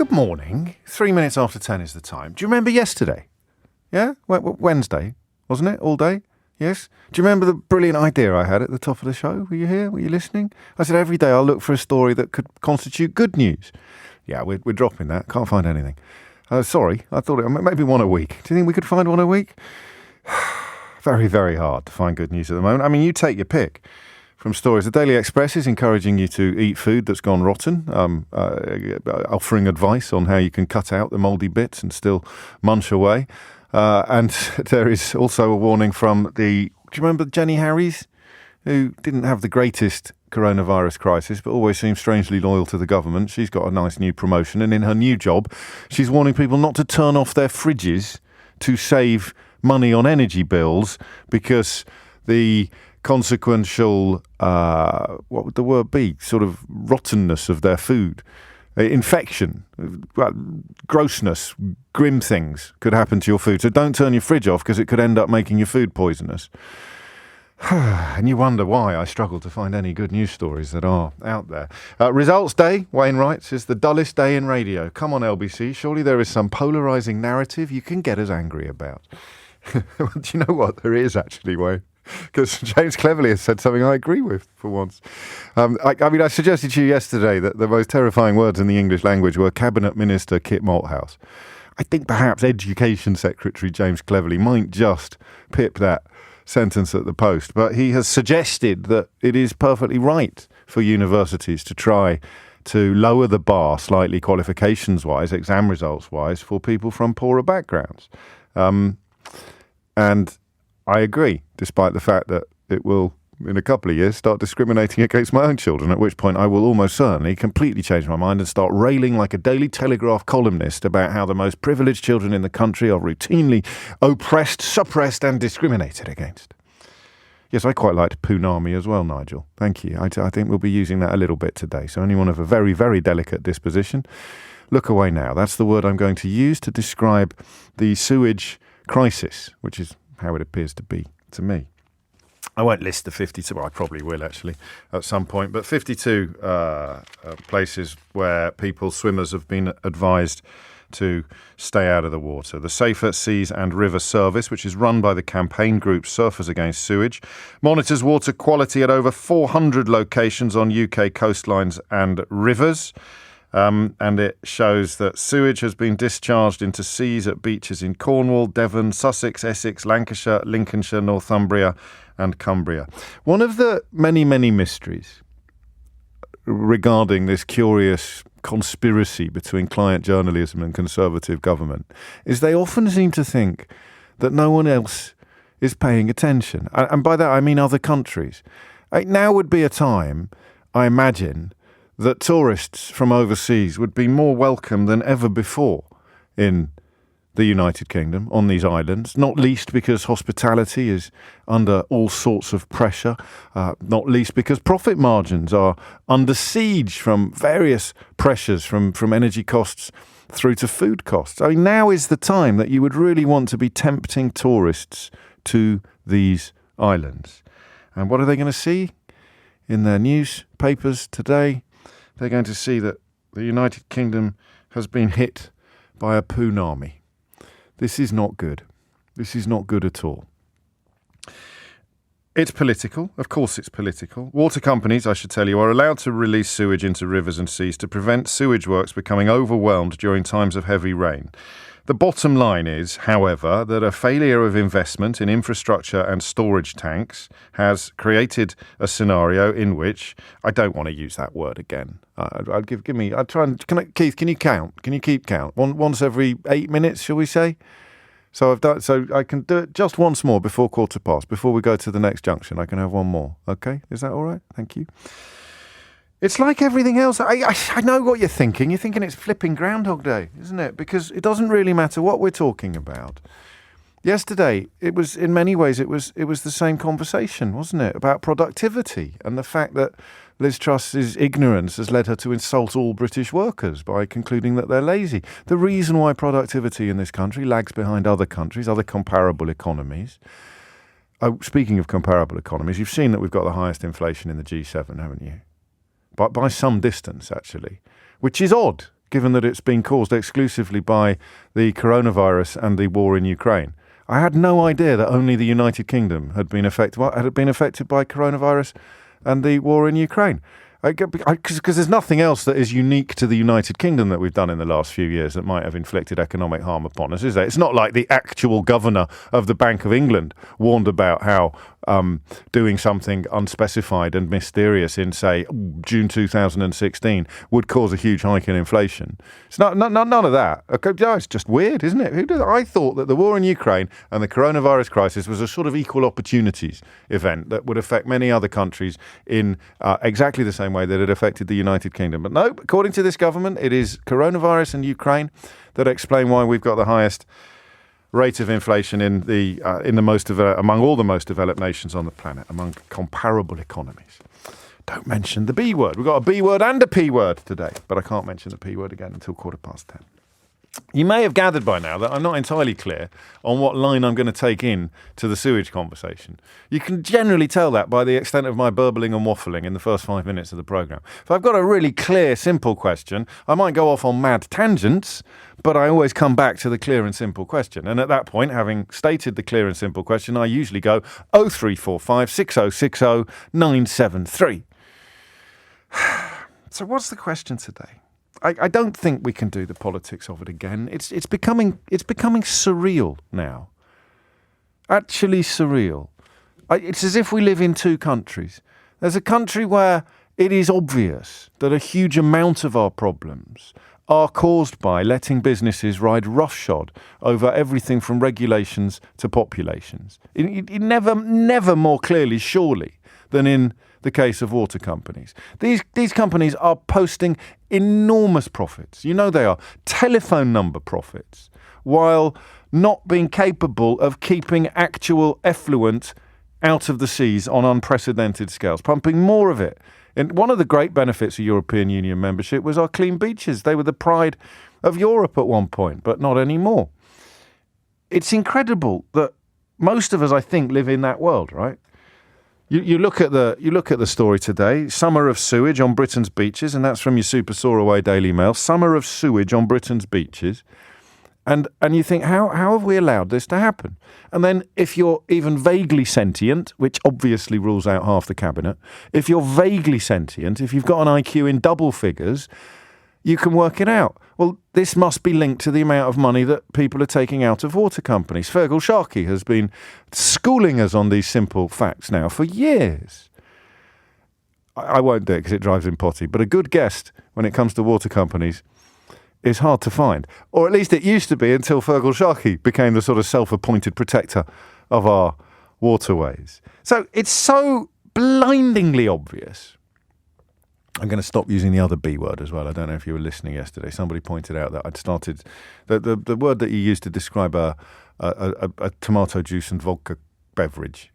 Good morning. 3 minutes after 10 is the time. Do you remember yesterday? Yeah? Wednesday, wasn't it? All day? Yes? Do you remember the brilliant idea I had at the top of the show? Were you here? Were you listening? I said every day I'll look for a story that could constitute good news. Yeah, we're dropping that. Can't find anything. Sorry, I thought maybe one a week. Do you think we could find one a week? Very, very hard to find good news at the moment. I mean, you take your pick. From stories, the Daily Express is encouraging you to eat food that's gone rotten, offering advice on how you can cut out the mouldy bits and still munch away. And there is also a warning from do you remember Jenny Harries, who didn't have the greatest coronavirus crisis, but always seems strangely loyal to the government? She's got a nice new promotion, and in her new job, she's warning people not to turn off their fridges to save money on energy bills, because the consequential, what would the word be, sort of rottenness of their food, infection, grossness, grim things could happen to your food. So don't turn your fridge off, because it could end up making your food poisonous. And you wonder why I struggle to find any good news stories that are out there. Results day, Wayne writes, is the dullest day in radio. Come on, LBC, surely there is some polarising narrative you can get us angry about. Do you know what? There is actually, Wayne. Because James Cleverly has said something I agree with for once. I suggested to you yesterday that the most terrifying words in the English language were Cabinet Minister Kit Malthouse. I think perhaps Education Secretary James Cleverly might just pip that sentence at the post. But he has suggested that it is perfectly right for universities to try to lower the bar slightly qualifications-wise, exam results-wise, for people from poorer backgrounds. And I agree, despite the fact that it will, in a couple of years, start discriminating against my own children, at which point I will almost certainly completely change my mind and start railing like a Daily Telegraph columnist about how the most privileged children in the country are routinely oppressed, suppressed and discriminated against. Yes, I quite liked Poonami as well, Nigel. Thank you. I think we'll be using that a little bit today. So anyone of a very, very delicate disposition, look away now. That's the word I'm going to use to describe the sewage crisis, which is how it appears to be to me. I won't list the 52, well, I probably will actually at some point, but 52 places where swimmers have been advised to stay out of the water. The Safer Seas and River Service, which is run by the campaign group Surfers Against Sewage, monitors water quality at over 400 locations on UK coastlines and rivers. And it shows that sewage has been discharged into seas at beaches in Cornwall, Devon, Sussex, Essex, Lancashire, Lincolnshire, Northumbria and Cumbria. One of the many, many mysteries regarding this curious conspiracy between client journalism and Conservative government is they often seem to think that no one else is paying attention. And by that I mean other countries. Now would be a time, I imagine, that tourists from overseas would be more welcome than ever before in the United Kingdom, on these islands, not least because hospitality is under all sorts of pressure, not least because profit margins are under siege from various pressures, from energy costs through to food costs. I mean, now is the time that you would really want to be tempting tourists to these islands. And what are they going to see in their newspapers today? They're going to see that the United Kingdom has been hit by a poonami. This is not good. This is not good at all. It's political. Of course it's political. Water companies, I should tell you, are allowed to release sewage into rivers and seas to prevent sewage works becoming overwhelmed during times of heavy rain. The bottom line is, however, that a failure of investment in infrastructure and storage tanks has created a scenario in which I don't want to use that word again. Keith, can you count? Can you keep count? Once every 8 minutes, shall we say? So I can do it just once more before 1:15, before we go to the next junction. I can have one more. Okay? Is that all right? Thank you. It's like everything else. I know what you're thinking. You're thinking it's flipping Groundhog Day, isn't it? Because it doesn't really matter what we're talking about. Yesterday, it was in many ways it was the same conversation, wasn't it? About productivity and the fact that Liz Truss's ignorance has led her to insult all British workers by concluding that they're lazy. The reason why productivity in this country lags behind other countries, other comparable economies. Oh, speaking of comparable economies, you've seen that we've got the highest inflation in the G7, haven't you? By some distance, actually, which is odd, given that it's been caused exclusively by the coronavirus and the war in Ukraine. I had no idea that only the United Kingdom had been affected by coronavirus and the war in Ukraine. Because there's nothing else that is unique to the United Kingdom that we've done in the last few years that might have inflicted economic harm upon us, is there? It's not like the actual governor of the Bank of England warned about how doing something unspecified and mysterious in, say, June 2016 would cause a huge hike in inflation. It's none of that. Okay, it's just weird, isn't it? I thought that the war in Ukraine and the coronavirus crisis was a sort of equal opportunities event that would affect many other countries in exactly the same way that it affected the United Kingdom. But no, according to this government, it is coronavirus and Ukraine that explain why we've got the highest rate of inflation in among all the most developed nations on the planet, among comparable economies. Don't mention the B word. We've got a B word and a P word today, but I can't mention the P word again until 10:15. You may have gathered by now that I'm not entirely clear on what line I'm going to take in to the sewage conversation. You can generally tell that by the extent of my burbling and waffling in the first 5 minutes of the programme. If I've got a really clear, simple question, I might go off on mad tangents, but I always come back to the clear and simple question. And at that point, having stated the clear and simple question, I usually go 0345 6060 973. So what's the question today? I don't think we can do the politics of it again. It's becoming surreal now. Actually surreal. It's as if we live in two countries. There's a country where it is obvious that a huge amount of our problems are caused by letting businesses ride roughshod over everything from regulations to populations. It never more clearly, surely, than in the case of water companies. These companies are posting enormous profits. You know they are. Telephone number profits, while not being capable of keeping actual effluent out of the seas on unprecedented scales, pumping more of it. And one of the great benefits of European Union membership was our clean beaches. They were the pride of Europe at one point, but not anymore. It's incredible that most of us, I think, live in that world, right? You look at the story today, summer of sewage on Britain's beaches, and that's from your Super Soaraway Daily Mail, summer of sewage on Britain's beaches. And you think, how have we allowed this to happen? And then if you're even vaguely sentient, which obviously rules out half the cabinet, if you're vaguely sentient, if you've got an IQ in double figures, you can work it out. Well, this must be linked to the amount of money that people are taking out of water companies. Fergal Sharkey has been schooling us on these simple facts now for years. I won't do it because it drives him potty, but a good guest when it comes to water companies is hard to find. Or at least it used to be until Fergal Sharkey became the sort of self-appointed protector of our waterways. So it's so blindingly obvious. I'm going to stop using the other B word as well. I don't know if you were listening yesterday. Somebody pointed out that I'd started the word that you used to describe a tomato juice and vodka beverage,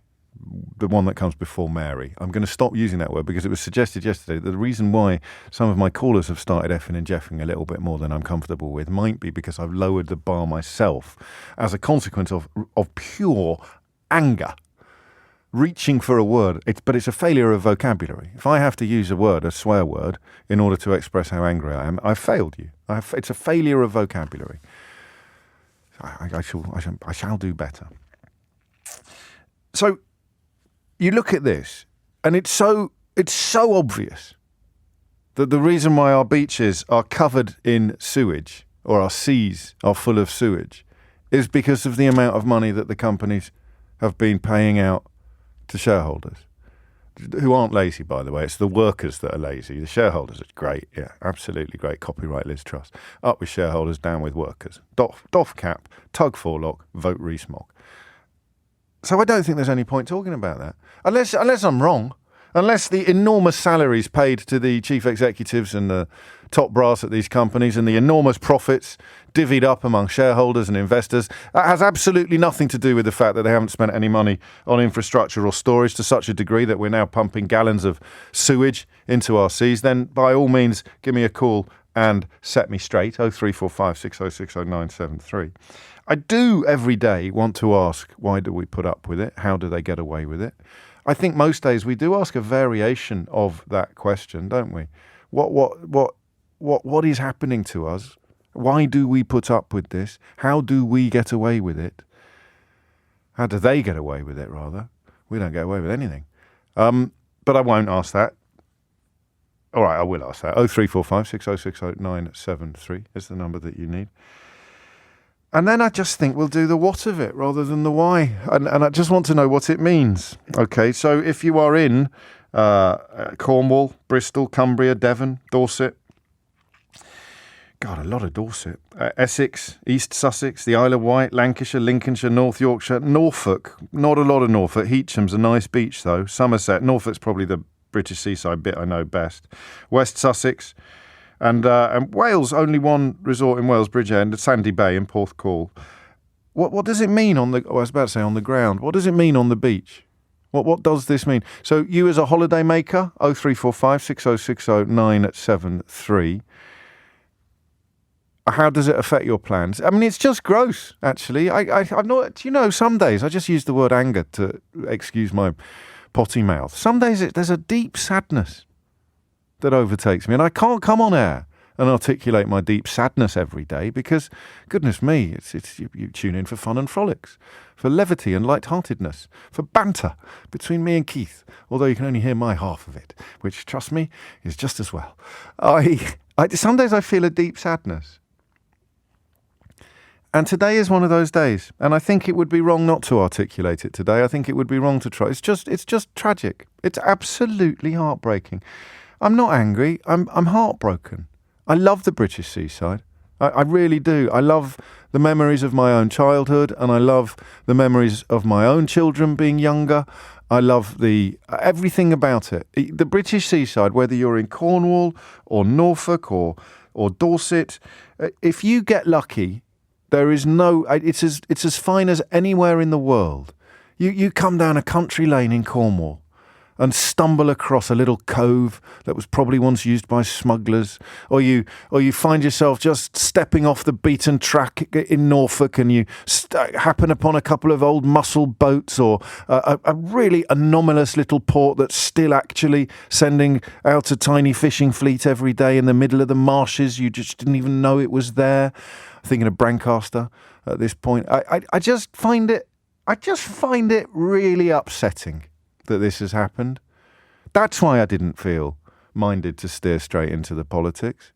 the one that comes before Mary. I'm going to stop using that word because it was suggested yesterday that the reason why some of my callers have started effing and jeffing a little bit more than I'm comfortable with might be because I've lowered the bar myself as a consequence of pure anger. Reaching for a word, but it's a failure of vocabulary. If I have to use a word, a swear word, in order to express how angry I am, I've failed you. It's a failure of vocabulary. I shall do better. So you look at this, and it's so obvious that the reason why our beaches are covered in sewage, or our seas are full of sewage, is because of the amount of money that the companies have been paying out to shareholders, who aren't lazy, by the way. It's the workers that are lazy. The shareholders are great. Yeah, absolutely great. Copyright Liz Truss. Up with shareholders, down with workers. Doff cap, tug forelock, vote Rees-Mogg. So I don't think there's any point talking about that. Unless I'm wrong. Unless the enormous salaries paid to the chief executives and the top brass at these companies and the enormous profits divvied up among shareholders and investors, that has absolutely nothing to do with the fact that they haven't spent any money on infrastructure or storage to such a degree that we're now pumping gallons of sewage into our seas, then by all means give me a call and set me straight. 0345 6060 973. I do every day want to ask, why do we put up with it? How do they get away with it? I think most days we do ask a variation of that question, don't we? What what is happening to us? Why do we put up with this? How do we get away with it? How do they get away with it, rather? We don't get away with anything. But I won't ask that. All right, I will ask that. 0345 6060 973 is the number that you need. And then I just think we'll do the what of it rather than the why. And I just want to know what it means. Okay, so if you are in Cornwall, Bristol, Cumbria, Devon, Dorset, God, a lot of Dorset, Essex, East Sussex, the Isle of Wight, Lancashire, Lincolnshire, North Yorkshire, Norfolk, not a lot of Norfolk. Heatham's a nice beach though. Somerset, Norfolk's probably the British seaside bit I know best. West Sussex, and Wales, only one resort in Wales, Bridgend, Sandy Bay in Porthcawl. What does it mean on the? Oh, I was about to say on the ground. What does it mean on the beach? What does this mean? So you as a holiday maker, 0345 6060 973. How does it affect your plans? I mean, it's just gross, actually. I'm not. Some days I just use the word anger to excuse my potty mouth. Some days there's a deep sadness that overtakes me, and I can't come on air and articulate my deep sadness every day because, goodness me, it's you tune in for fun and frolics, for levity and lightheartedness, for banter between me and Keith. Although you can only hear my half of it, which, trust me, is just as well. Some days I feel a deep sadness. And today is one of those days, and I think it would be wrong not to articulate it today. I think it would be wrong to try. It's just tragic. It's absolutely heartbreaking. I'm not angry. I'm heartbroken. I love the British seaside. I really do. I love the memories of my own childhood, and I love the memories of my own children being younger. I love everything about it. The British seaside, whether you're in Cornwall or Norfolk or Dorset, if you get lucky, there is it's as fine as anywhere in the world. You come down a country lane in Cornwall and stumble across a little cove that was probably once used by smugglers, or you find yourself just stepping off the beaten track in Norfolk and you happen upon a couple of old mussel boats, or a really anomalous little port that's still actually sending out a tiny fishing fleet every day in the middle of the marshes. You just didn't even know it was there. Thinking of Brancaster at this point. I just find it really upsetting that this has happened. That's why I didn't feel minded to steer straight into the politics,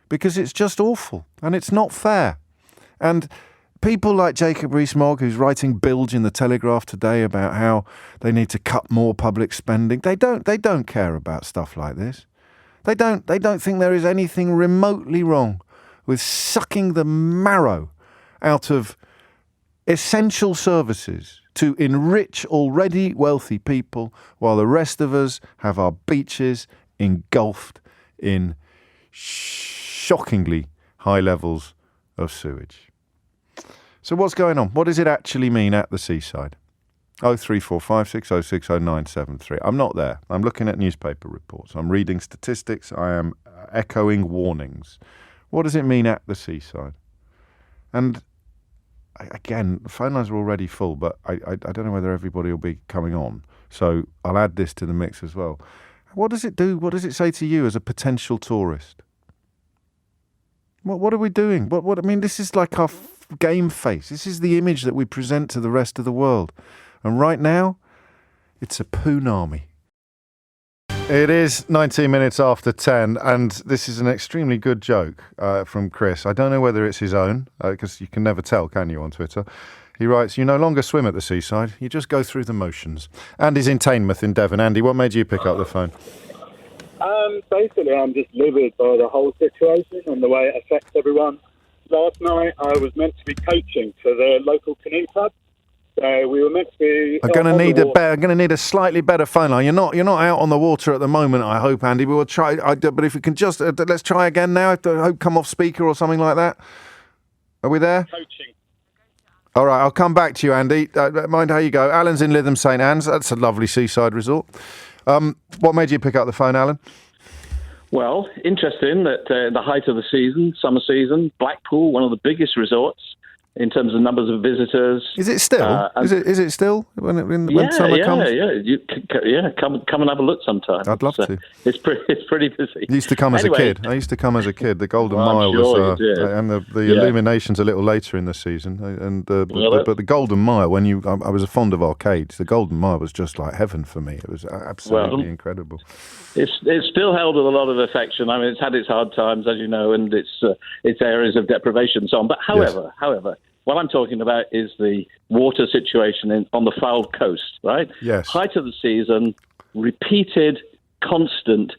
because it's just awful and it's not fair. And people like Jacob Rees-Mogg, who's writing bilge in the Telegraph today about how they need to cut more public spending, they don't care about stuff like this. They don't think there is anything remotely wrong with sucking the marrow out of essential services to enrich already wealthy people, while the rest of us have our beaches engulfed in shockingly high levels of sewage. So what's going on? What does it actually mean at the seaside? 0345 6060 973. I'm not there. I'm looking at newspaper reports. I'm reading statistics. I am echoing warnings. What does it mean at the seaside? And again, the phone lines are already full, but I don't know whether everybody will be coming on. So I'll add this to the mix as well. What does it do? What does it say to you as a potential tourist? What are we doing? I mean, this is like our game face. This is the image that we present to the rest of the world. And right now, it's a poonami. It is 19 minutes after 10, and this is an extremely good joke from Chris. I don't know whether it's his own, because you can never tell, can you, on Twitter? He writes, "You no longer swim at the seaside, you just go through the motions." Andy's in Teignmouth in Devon. Andy, what made you pick up the phone? Basically, I'm just livid by the whole situation and the way it affects everyone. Last night, I was meant to be coaching for the local canoe club. So we were meant to be. I'm going to need a slightly better phone line. You're not out on the water at the moment, I hope, Andy. But we'll try. But if we can just let's try again now. I hope come off speaker or something like that. Are we there? Coaching. All right, I'll come back to you, Andy. Mind how you go. Alan's in Lytham St Anne's. That's a lovely seaside resort. What made you pick up the phone, Alan? Well, interesting that the height of the season, summer season, Blackpool, one of the biggest resorts, in terms of numbers of visitors. Is it still? Is it still when summer comes? Come and have a look sometime. I'd love to. It's pretty busy. I used to come as a kid. The Golden Mile was, and the illuminations a little later in the season. But the Golden Mile, I was fond of arcades. The Golden Mile was just like heaven for me. It was absolutely incredible. It's still held with a lot of affection. I mean, it's had its hard times, as you know, and its areas of deprivation and so on. But however, what I'm talking about is the water situation on the Foul Coast, right? Yes. Height of the season, repeated, constant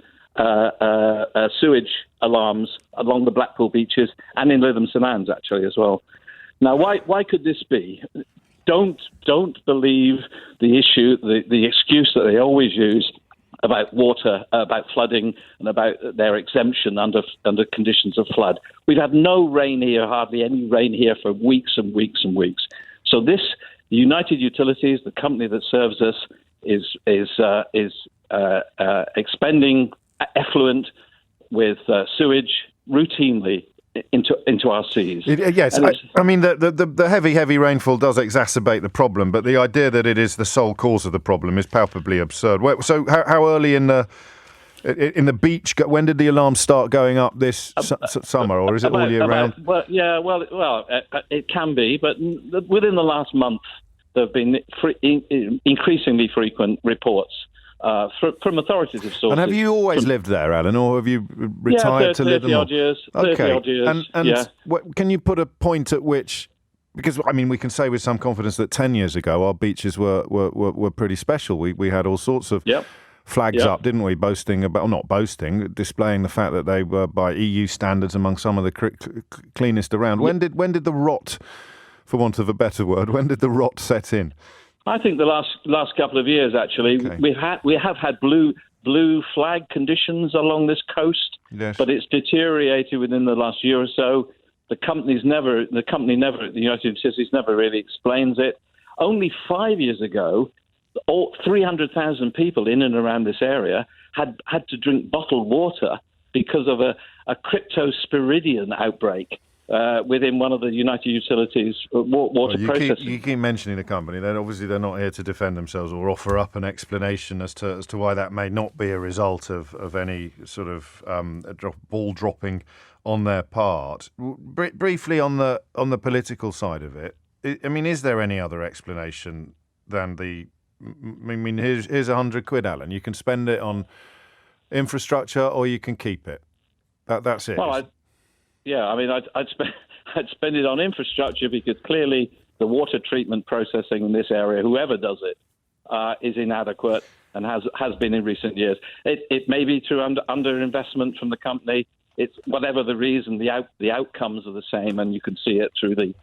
sewage alarms along the Blackpool beaches and in Lytham St Anne's, actually, as well. Now, why could this be? Don't believe the issue, the excuse that they always use about water, about flooding, and about their exemption under conditions of flood. We've had no rain here, hardly any rain here for weeks and weeks and weeks. So this United Utilities, the company that serves us, is expending effluent with sewage routinely into our seas. Yes, I mean the heavy rainfall does exacerbate the problem, but the idea that it is the sole cause of the problem is palpably absurd. So how early in the beach? When did the alarm start going up this summer, or is it all year round? It can be, but within the last month there have been increasingly frequent reports from authoritative sources. And have you always lived there, Alan, or have you retired to live? 30 odd years. And can you put a point at which? Because I mean, we can say with some confidence that 10 years ago our beaches were pretty special. We had all sorts of flags up, didn't we? Displaying the fact that they were by EU standards among some of the cleanest around. When did the rot, for want of a better word, when did the rot set in? I think the last couple of years, actually. Okay. We have had blue flag conditions along this coast, but it's deteriorated within the last year or so. The company never, the United Utilities never really explains it. Only 5 years ago, 300,000 people in and around this area had to drink bottled water because of a cryptosporidian outbreak. Within one of the United Utilities water processing. You keep mentioning the company. They're not here to defend themselves or offer up an explanation as to why that may not be a result of any sort of ball dropping on their part. Briefly on the political side of it, I mean, is there any other explanation than the? I mean, here's £100, Alan. You can spend it on infrastructure, or you can keep it. That's it. Well, I'd spend it on infrastructure because clearly the water treatment processing in this area, whoever does it, is inadequate and has been in recent years. It may be through underinvestment from the company. It's whatever the reason, the outcomes are the same, and you can see it through the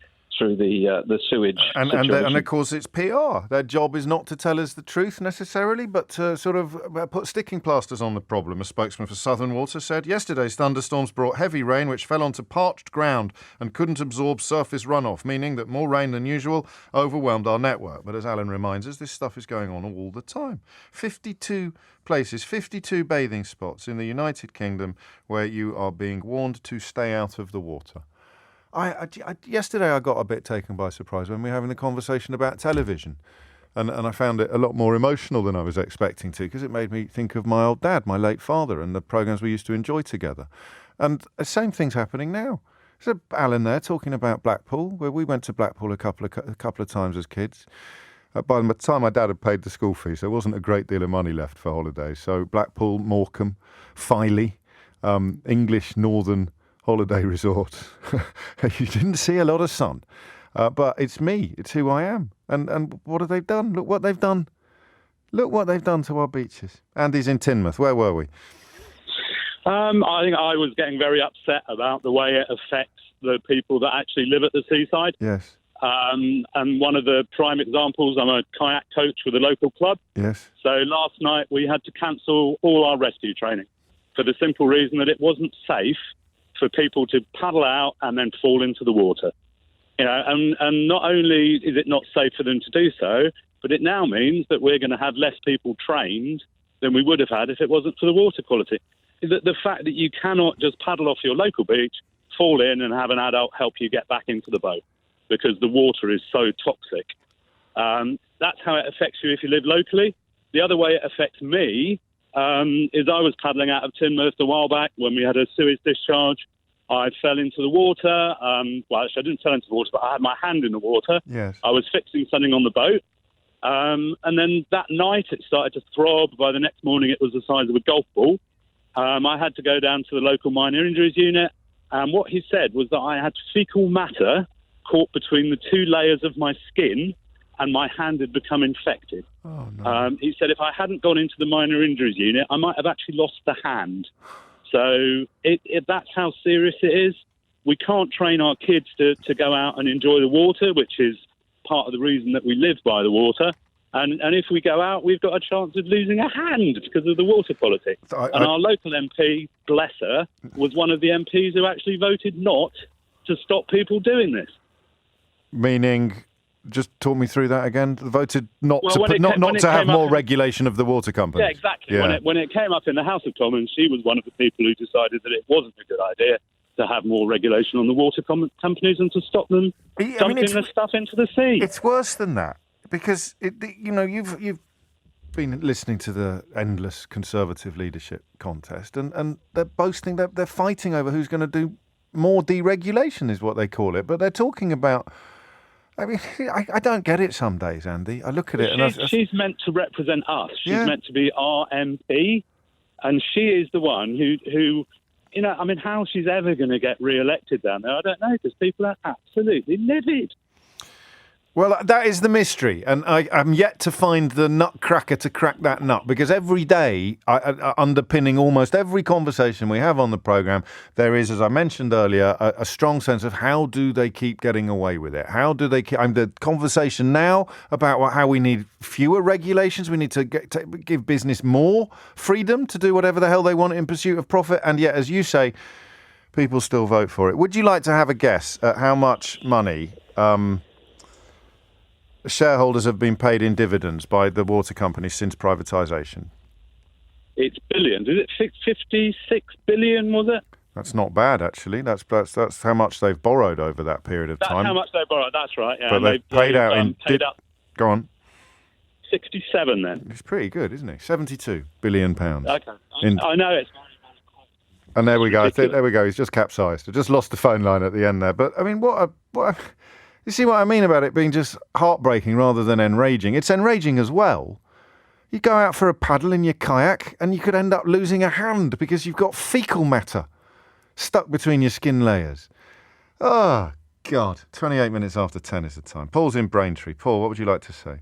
sewage and of course it's PR. Their job is not to tell us the truth necessarily, but to sort of put sticking plasters on the problem. A spokesman for Southern Water said yesterday's thunderstorms brought heavy rain which fell onto parched ground and couldn't absorb surface runoff, meaning that more rain than usual overwhelmed our network. But as Alan reminds us, this stuff is going on all the time. 52 places, 52 bathing spots in the United Kingdom where you are being warned to stay out of the water. Yesterday I got a bit taken by surprise when we were having the conversation about television, and I found it a lot more emotional than I was expecting to, because it made me think of my old dad, my late father, and the programmes we used to enjoy together. And the same thing's happening now. There's Alan there talking about Blackpool, where we went to Blackpool a couple of times as kids. By the time my dad had paid the school fees, there wasn't a great deal of money left for holidays. So Blackpool, Morecambe, Filey, English Northern holiday resort. You didn't see a lot of sun, but it's me. It's who I am. And what have they done? Look what they've done. Look what they've done to our beaches. Andy's in Teignmouth. Where were we? I think I was getting very upset about the way it affects the people that actually live at the seaside. Yes. And one of the prime examples, I'm a kayak coach with a local club. Yes. So last night we had to cancel all our rescue training for the simple reason that it wasn't safe for people to paddle out and then fall into the water. You know, and not only is it not safe for them to do so, but it now means that we're going to have less people trained than we would have had if it wasn't for the water quality. The fact that you cannot just paddle off your local beach, fall in and have an adult help you get back into the boat. because the water is so toxic. That's how it affects you if you live locally. The other way it affects me is I was paddling out of Teignmouth a while back when we had a sewage discharge. I fell into the water. Well, actually, I didn't fall into the water, but I had my hand in the water. Yes. I was fixing something on the boat. And then that night it started to throb. By the next morning, it was the size of a golf ball. I had to go down to the local minor injuries unit. And what he said was that I had fecal matter caught between the two layers of my skin, and my hand had become infected. Oh, no. He said if I hadn't gone into the minor injuries unit, I might have actually lost the hand. So that's how serious it is. We can't train our kids to go out and enjoy the water, which is part of the reason that we live by the water. And if we go out, we've got a chance of losing a hand because of the water politics. And our local MP, bless her, was one of the MPs who actually voted not to stop people doing this. Meaning, just talk me through that again. Voted not Well, to have more regulation of the water companies. Yeah, exactly. Yeah. When it came up in the House of Commons, she was one of the people who decided that it wasn't a good idea to have more regulation on the water companies and to stop them dumping the stuff into the sea. It's worse than that because you've been listening to the endless Conservative leadership contest, and they're boasting that they're fighting over who's going to do more deregulation, is what they call it. But they're talking about. I mean, I don't get it some days, Andy. I look at it and she's meant to represent us. She's Yeah. meant to be our MP, and she is the one who, I mean, how she's ever going to get re-elected down there, I don't know, because people are absolutely livid. Well, that is the mystery, and I'm yet to find the nutcracker to crack that nut, because every day, underpinning almost every conversation we have on the programme, there is, as I mentioned earlier, a strong sense of how do they keep getting away with it? How do they keep... the conversation now about how we need fewer regulations, we need to give business more freedom to do whatever the hell they want in pursuit of profit, and yet, as you say, people still vote for it. Would you like to have a guess at how much money... shareholders have been paid in dividends by the water companies since privatisation? It's billions. Is it 56 billion, was it? That's not bad, actually. That's how much they've borrowed over that period of time. That's how much they borrowed, that's right. Yeah. But they've paid out up Go on. 67 then. It's pretty good, isn't it? £72 billion. Okay. I know it's... And there we go. There we go. He's just capsized. I just lost the phone line at the end there. But, I mean, you see what I mean about it being just heartbreaking rather than enraging? It's enraging as well. You go out for a paddle in your kayak and you could end up losing a hand because you've got fecal matter stuck between your skin layers. Oh, God. 28 minutes after 10 is the time. Paul's in Braintree. Paul, what would you like to say?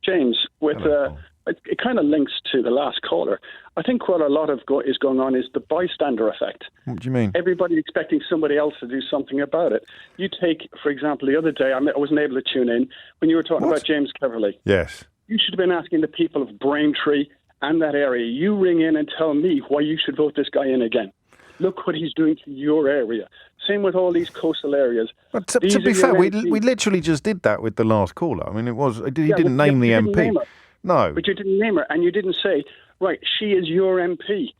James, it kind of links to the last caller. I think what a lot of is going on is the bystander effect. What do you mean? Everybody expecting somebody else to do something about it. You take, for example, the other day, I wasn't able to tune in when you were talking about James Cleverly. Yes. You should have been asking the people of Braintree and that area. You ring in and tell me why you should vote this guy in again. Look what he's doing to your area. Same with all these coastal areas. Well, to be fair, we literally just did that with the last caller. I mean, he didn't name the MP. No. But you didn't name her, and you didn't say, right, she is your MP.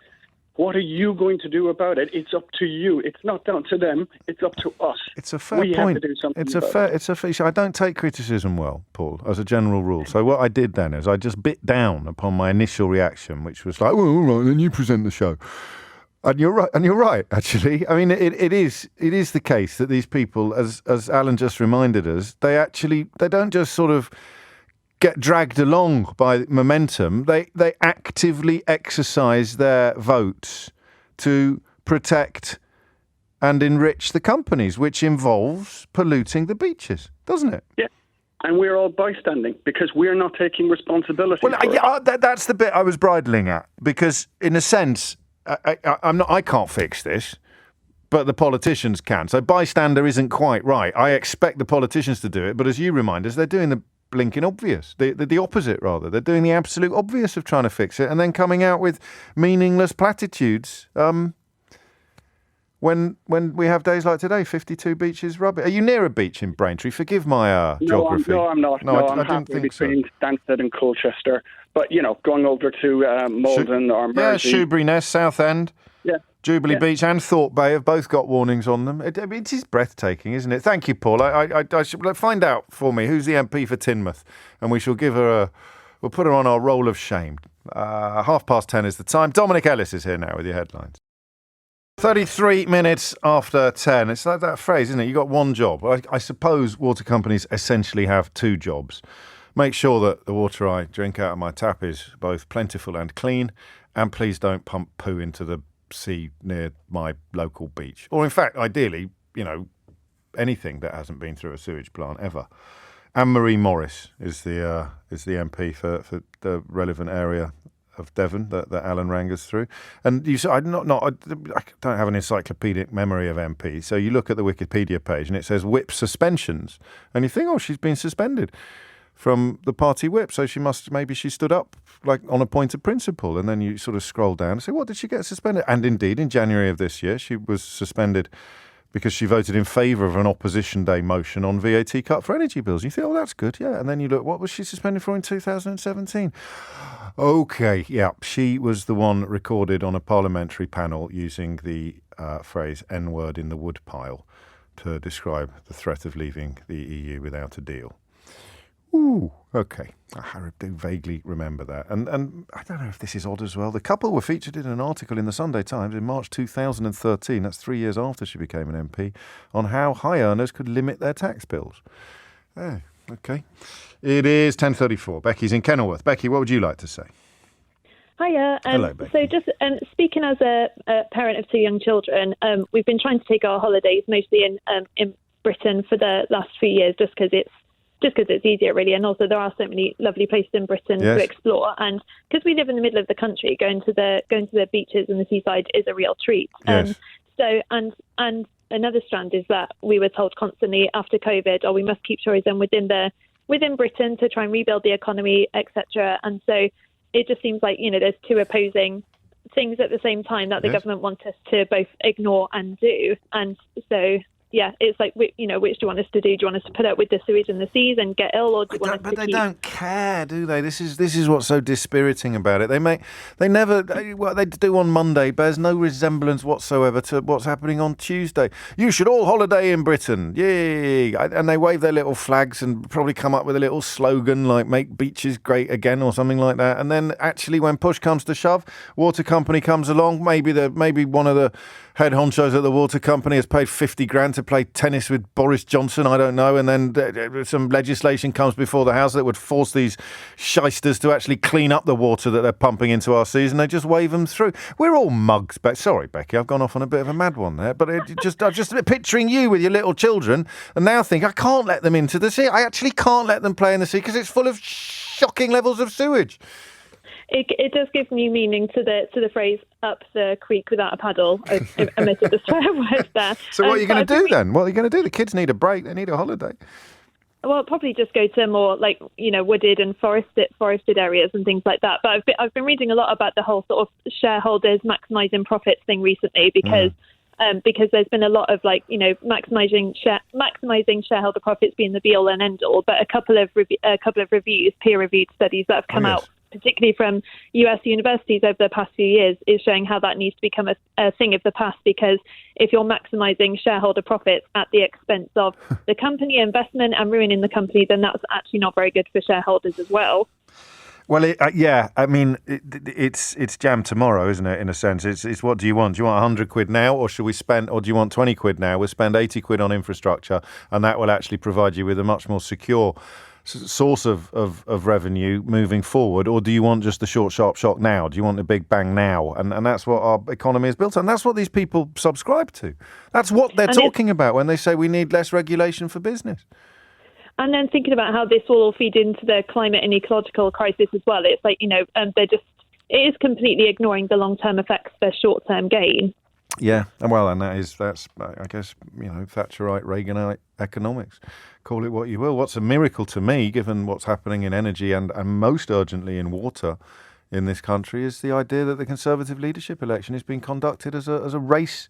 What are you going to do about it? It's up to you. It's not down to them. It's up to us. It's a fair point. We have to do something about it. I don't take criticism well, Paul, as a general rule. So what I did then is I just bit down upon my initial reaction, which was like, well, all right, then you present the show. And you're right, actually. I mean, it is the case that these people, as Alan just reminded us, they don't just sort of get dragged along by momentum. They actively exercise their votes to protect and enrich the companies, which involves polluting the beaches, doesn't it? Yeah. And we're all bystanding because we're not taking responsibility. Well, that's the bit I was bridling at, because in a sense, I can't fix this, but the politicians can. So bystander isn't quite right. I expect the politicians to do it, but as you remind us, they're doing the blinking obvious, the opposite rather. They're doing the absolute obvious of trying to fix it and then coming out with meaningless platitudes. When we have days like today, 52 beaches rubbish. Are you near a beach in Braintree? Forgive my geography. No, I'm not. No, I'm halfway between Stansted and Colchester. But, going over to Malden or Mersey. Yeah, Shoebury Ness, Southend. Yeah, Jubilee Beach and Thorpe Bay have both got warnings on them. It is breathtaking, isn't it? Thank you, Paul. I should find out for me who's the MP for Teignmouth, and we shall give her we'll put her on our roll of shame. 10:30 is the time. Dominic Ellis is here now with your headlines. 33 minutes after 10. It's like that phrase, isn't it? You got one job. I suppose water companies essentially have two jobs. Make sure that the water I drink out of my tap is both plentiful and clean, and please don't pump poo into the sea near my local beach. Or in fact, ideally, anything that hasn't been through a sewage plant ever. Anne-Marie Morris is the MP for the relevant area of Devon that Alan rang us through. And I don't have an encyclopedic memory of MPs. So you look at the Wikipedia page and it says whip suspensions, and you think, oh, she's been suspended from the party whip, so maybe she stood up like on a point of principle. And then you sort of scroll down and say, what did she get suspended? And indeed, in January of this year, she was suspended because she voted in favour of an opposition day motion on VAT cut for energy bills. You think, oh, that's good, yeah. And then you look, what was she suspended for in 2017? OK, yeah, she was the one recorded on a parliamentary panel using the phrase N-word in the woodpile to describe the threat of leaving the EU without a deal. Ooh, OK. I do vaguely remember that. And I don't know if this is odd as well. The couple were featured in an article in the Sunday Times in March 2013, that's 3 years after she became an MP, on how high earners could limit their tax bills. Oh, OK. It is 10:34. Becky's in Kenilworth. Becky, what would you like to say? Hiya. Hello, Becky. So just speaking as a parent of two young children, we've been trying to take our holidays mostly in Britain for the last few years just because it's easier, really. And also there are so many lovely places in Britain to explore. And because we live in the middle of the country, going to the beaches and the seaside is a real treat. Yes. And another strand is that we were told constantly after COVID, we must keep tourism within Britain to try and rebuild the economy, etc. And so it just seems like, there's two opposing things at the same time that the government wants us to both ignore and do. And so, yeah, it's like, which do you want us to do? Do you want us to put up with the sewage in the seas and get ill, or do you want us to But they don't care, do they? This is what's so dispiriting about it. What they do on Monday bears no resemblance whatsoever to what's happening on Tuesday. You should all holiday in Britain, yay! And they wave their little flags and probably come up with a little slogan like "Make beaches great again" or something like that. And then actually, when push comes to shove, water company comes along. Maybe one of the head honchos at the water company has paid 50 grand to play tennis with Boris Johnson, I don't know, and then some legislation comes before the House that would force these shysters to actually clean up the water that they're pumping into our seas, and they just wave them through. We're all mugs. Sorry, Becky, I've gone off on a bit of a mad one there, but I'm just picturing you with your little children, and now think, I can't let them into the sea. I actually can't let them play in the sea because it's full of shocking levels of sewage. It does give new meaning to the phrase "up the creek without a paddle." I omitted the swear word there. So what are you going to do then? What are you going to do? The kids need a break. They need a holiday. Well, probably just go to more wooded and forested areas and things like that. But I've been reading a lot about the whole sort of shareholders maximising profits thing recently because there's been a lot of maximising shareholder profits being the be all and end all. But a couple of reviews, peer-reviewed studies that have come out, particularly from US universities over the past few years, is showing how that needs to become a thing of the past, because if you're maximising shareholder profits at the expense of the company investment and ruining the company, then that's actually not very good for shareholders as well. Well, I mean, it's jam tomorrow, isn't it, in a sense? It's what do you want? Do you want 100 quid now, or do you want 20 quid now? We'll spend 80 quid on infrastructure, and that will actually provide you with a much more secure source of revenue moving forward, or do you want just the short, sharp shock now? Do you want the big bang now? And that's what our economy is built on. That's what these people subscribe to. That's what they're talking about when they say we need less regulation for business. And then thinking about how this will all feed into the climate and ecological crisis as well. It's like, it is completely ignoring the long-term effects for short-term gain. Yeah, well, and that's I guess, Thatcherite, Reaganite economics. Call it what you will. What's a miracle to me, given what's happening in energy and most urgently in water in this country, is the idea that the Conservative leadership election is being conducted as a race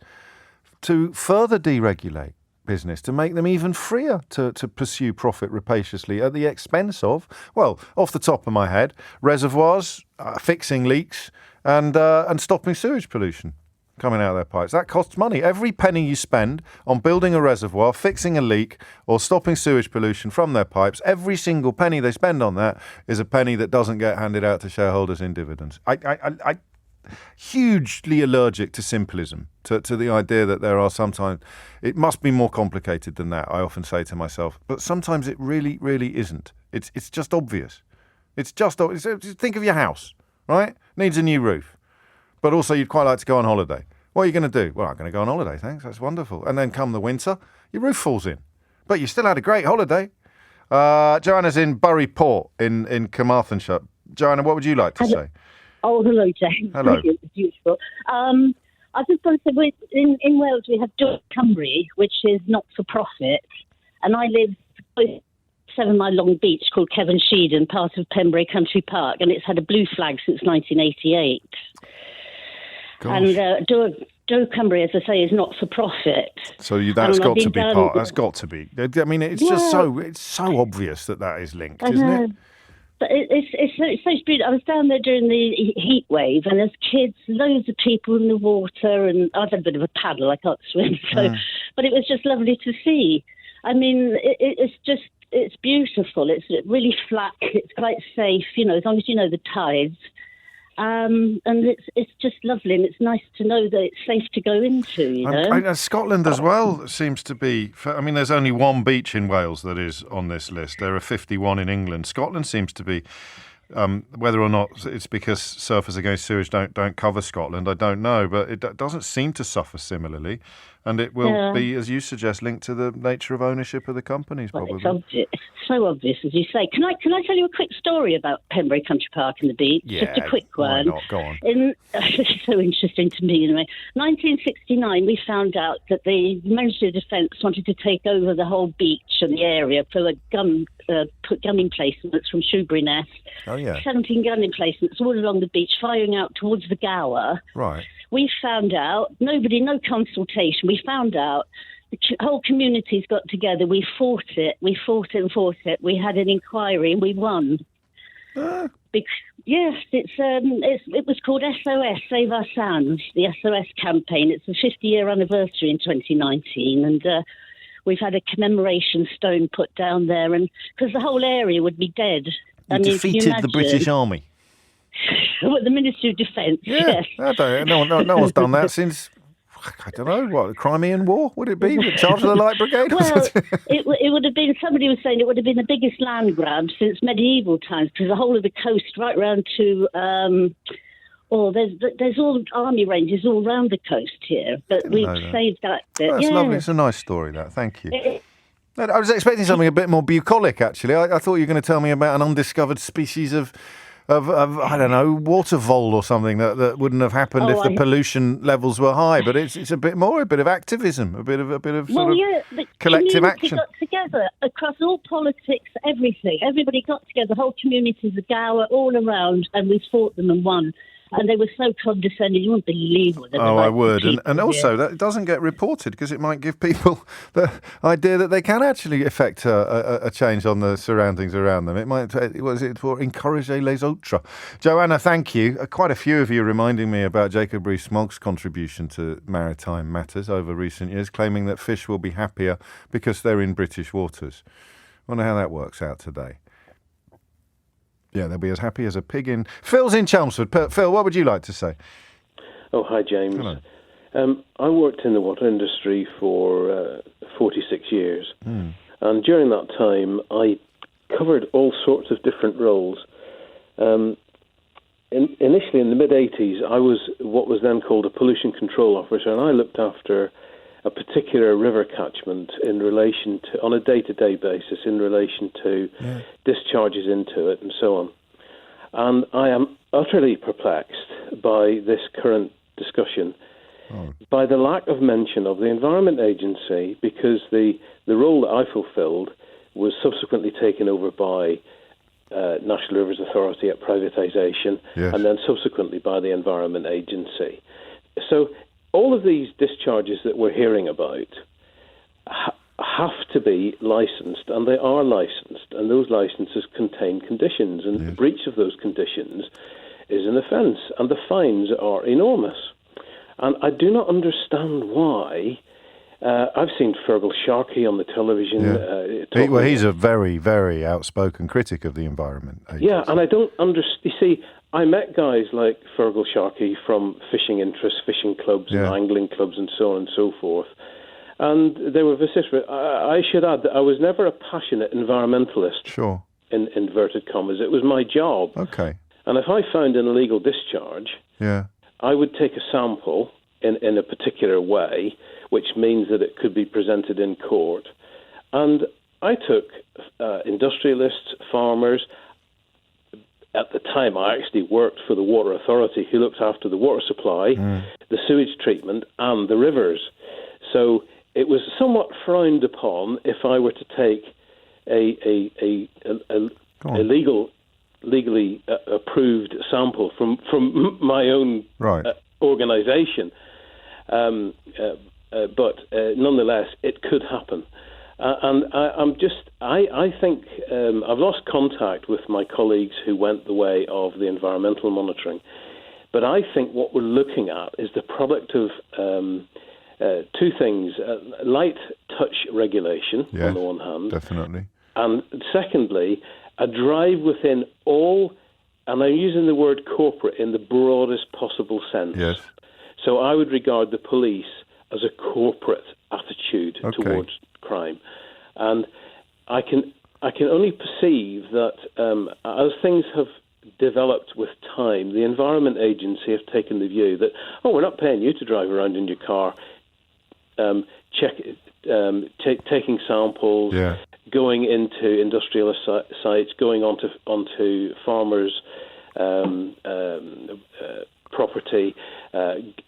to further deregulate business, to make them even freer to pursue profit rapaciously at the expense of, well, off the top of my head, reservoirs, fixing leaks and stopping sewage pollution. coming out of their pipes. That costs money. Every penny you spend on building a reservoir, fixing a leak, or stopping sewage pollution from their pipes, every single penny they spend on that is a penny that doesn't get handed out to shareholders in dividends. I hugely allergic to simplism, to the idea that there are sometimes, it must be more complicated than that, I often say to myself. But sometimes it really, really isn't. It's just obvious. It's just obvious. Think of your house, right? Needs a new roof. But also you'd quite like to go on holiday. What are you going to do? Well, I'm going to go on holiday, thanks. That's wonderful. And then come the winter, your roof falls in. But you still had a great holiday. Joanna's in Bury Port in Carmarthenshire. Joanna, what would you like to say? Oh, hello, James. Hello. Brilliant. It's beautiful. I just want to say, in Wales we have Cymru, which is not for profit, and I live close to a 7-mile-long beach called Kevin Sheedan, part of Pembrey Country Park, and it's had a blue flag since 1988. Gosh. And Cymru, as I say, is not for profit. So that's got to be part. That's got to be. I mean, it's just so obvious that is linked, isn't it? But it's so beautiful. I was down there during the heat wave, and there's kids, loads of people in the water, and I've had a bit of a paddle. I can't swim, but it was just lovely to see. I mean, it's beautiful. It's really flat. It's quite safe, as long as you know the tides. And it's just lovely, and it's nice to know that it's safe to go into, Scotland as well seems to be... there's only one beach in Wales that is on this list. There are 51 in England. Scotland seems to be... whether or not it's because Surfers Against Sewage don't cover Scotland, I don't know, but it doesn't seem to suffer similarly. And it will be, as you suggest, linked to the nature of ownership of the companies, probably. It's so obvious, as you say. Can I tell you a quick story about Pembrey Country Park and the beach? Yeah, just a quick one. Why not? Go on. It's so interesting to me, anyway. 1969, we found out that the Ministry of Defence wanted to take over the whole beach and the area for a put gun emplacements from Shoebury Nest. Oh, yeah. 17 gun emplacements all along the beach, firing out towards the Gower. Right. We found out, no consultation, we found out the whole community's got together. We fought it. We had an inquiry and we won. Yes, it was called SOS, Save Our Sands, the SOS campaign. It's the 50-year anniversary in 2019, and we've had a commemoration stone put down there, and because the whole area would be dead. You defeated the British Army. Well, the Ministry of Defence, yes. No one's done that since, I don't know, what, the Crimean War, would it be? The Charge of the Light Brigade? Well, it would have been, somebody was saying it would have been the biggest land grab since medieval times, because the whole of the coast right round to, there's all army ranges all round the coast here, but we've saved that bit. That's lovely. It's a nice story, that. Thank you. I was expecting something a bit more bucolic, actually. I thought you were going to tell me about an undiscovered species of I don't know, water vole or something that wouldn't have happened if the pollution levels were high. But it's a bit of activism, a bit of collective action. Got together across all politics, everything. Everybody got together, the whole community, the Gower, all around, and we fought them and won. And they were so condescending, you wouldn't believe what they were. I would. And also, that doesn't get reported because it might give people the idea that they can actually affect a change on the surroundings around them. It might, for encourager les autres. Joanna, thank you. Quite a few of you reminding me about Jacob Rees-Mogg's contribution to maritime matters over recent years, claiming that fish will be happier because they're in British waters. I wonder how that works out today. Yeah, they'll be as happy as a pig in... Phil's in Chelmsford. Phil, what would you like to say? Oh, hi, James. Hello. I worked in the water industry for 46 years. And during that time, I covered all sorts of different roles. Initially, in the mid-'80s, I was what was then called a pollution control officer, and I looked after a particular river catchment in relation to, on a day-to-day basis, in relation to discharges into it and so on. And I am utterly perplexed by this current discussion, by the lack of mention of the Environment Agency, because the role that I fulfilled was subsequently taken over by National Rivers Authority at privatization, and then subsequently by the Environment Agency. So all of these discharges that we're hearing about have to be licensed, and they are licensed, and those licenses contain conditions, and the breach of those conditions is an offence, and the fines are enormous. And I do not understand why. I've seen Fergal Sharkey on the television. He's a very, very outspoken critic of the environment agency. Yeah, and I don't understand. You see, I met guys like Fergal Sharkey from fishing interests, fishing clubs and angling clubs and so on and so forth. And they were vociferous. I should add that I was never a passionate environmentalist. Sure. In inverted commas. It was my job. Okay. And if I found an illegal discharge, I would take a sample in a particular way, which means that it could be presented in court. And I took industrialists, farmers. At the time, I actually worked for the Water Authority, who looked after the water supply, the sewage treatment, and the rivers. So it was somewhat frowned upon if I were to take a legally approved sample from my own organisation. But nonetheless, it could happen. And I think I've lost contact with my colleagues who went the way of the environmental monitoring. But I think what we're looking at is the product of two things: light touch regulation on the one hand, definitely, and secondly, a drive within all, and I'm using the word corporate in the broadest possible sense. Yes. So I would regard the police as a corporate attitude towards crime, and I can only perceive that as things have developed with time, the Environment Agency have taken the view that, we're not paying you to drive around in your car, taking samples, going into industrial sites, going onto farmers' property,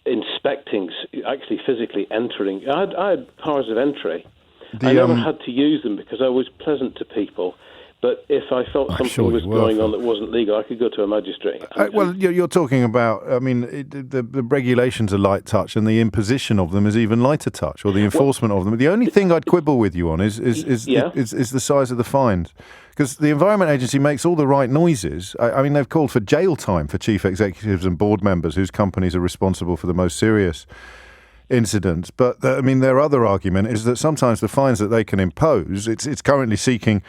inspecting, actually physically entering. I had powers of entry. I never had to use them because I was pleasant to people. But if I felt something was going on that wasn't legal, I could go to a magistrate. Well, you're talking about, the regulations are light touch and the imposition of them is even lighter touch, or the enforcement of them. The only thing I'd quibble with you on is the size of the fines. Because the Environment Agency makes all the right noises. They've called for jail time for chief executives and board members whose companies are responsible for the most serious incidents. But, their other argument is that sometimes the fines that they can impose, it's currently seeking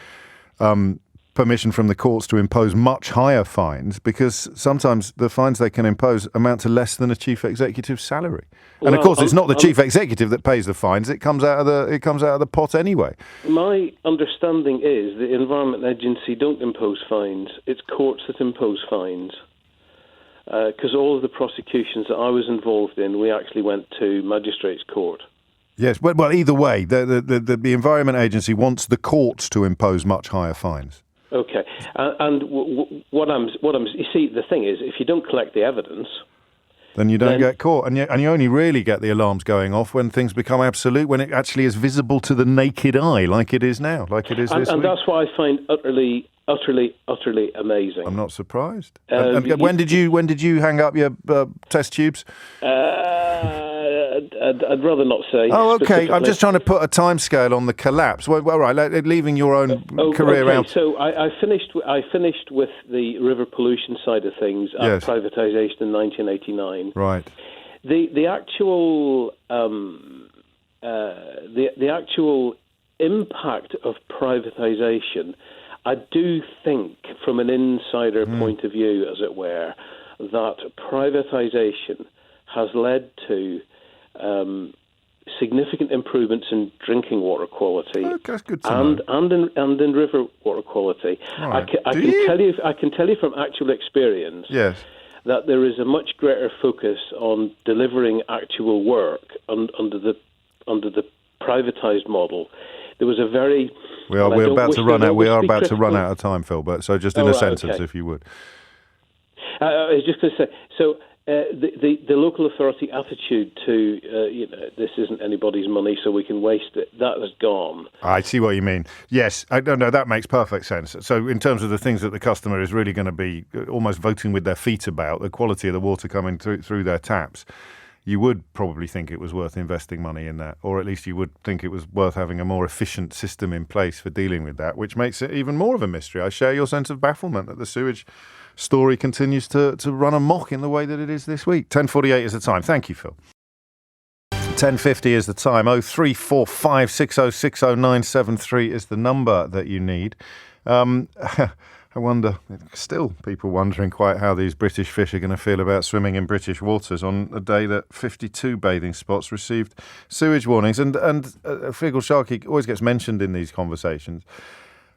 permission from the courts to impose much higher fines, because sometimes the fines they can impose amount to less than a chief executive's salary. And of course, it's not the chief executive that pays the fines; it comes out of the pot anyway. My understanding is the Environment Agency don't impose fines; it's courts that impose fines. Because all of the prosecutions that I was involved in, we actually went to magistrates' court. Yes, well, either way, the Environment Agency wants the courts to impose much higher fines. Okay, you see, the thing is, if you don't collect the evidence, then you don't get caught, and you only really get the alarms going off when things become absolute, when it actually is visible to the naked eye, like it is now, like it is this week. And that's what I find utterly amazing. I'm not surprised. When did you hang up your test tubes? I'd rather not say. Oh, okay. I'm just trying to put a timescale on the collapse. Well, right, leaving your own career out. So I finished with the river pollution side of things at privatization in 1989. Right. The actual impact of privatization, I do think, from an insider point of view, as it were, that privatization has led to significant improvements in drinking water quality that's good to and in river water quality. Right. I can tell you from actual experience that there is a much greater focus on delivering actual work under the privatized model. There was a very we're about to run out of time, Phil. But so just in a sentence, if you would. I was just going to say so. The local authority attitude to this isn't anybody's money, so we can waste it. That has gone. I see what you mean. Yes, no, that makes perfect sense. So, in terms of the things that the customer is really going to be almost voting with their feet about, the quality of the water coming through their taps, you would probably think it was worth investing money in that, or at least you would think it was worth having a more efficient system in place for dealing with that, which makes it even more of a mystery. I share your sense of bafflement that the sewage story continues to run amok in the way that it is this week. 10:48 is the time. Thank you, Phil. 10:50 is the time. 0345 6060973 is the number that you need. I wonder, still people wondering quite how these British fish are going to feel about swimming in British waters on a day that 52 bathing spots received sewage warnings. And Feargal Sharkey always gets mentioned in these conversations,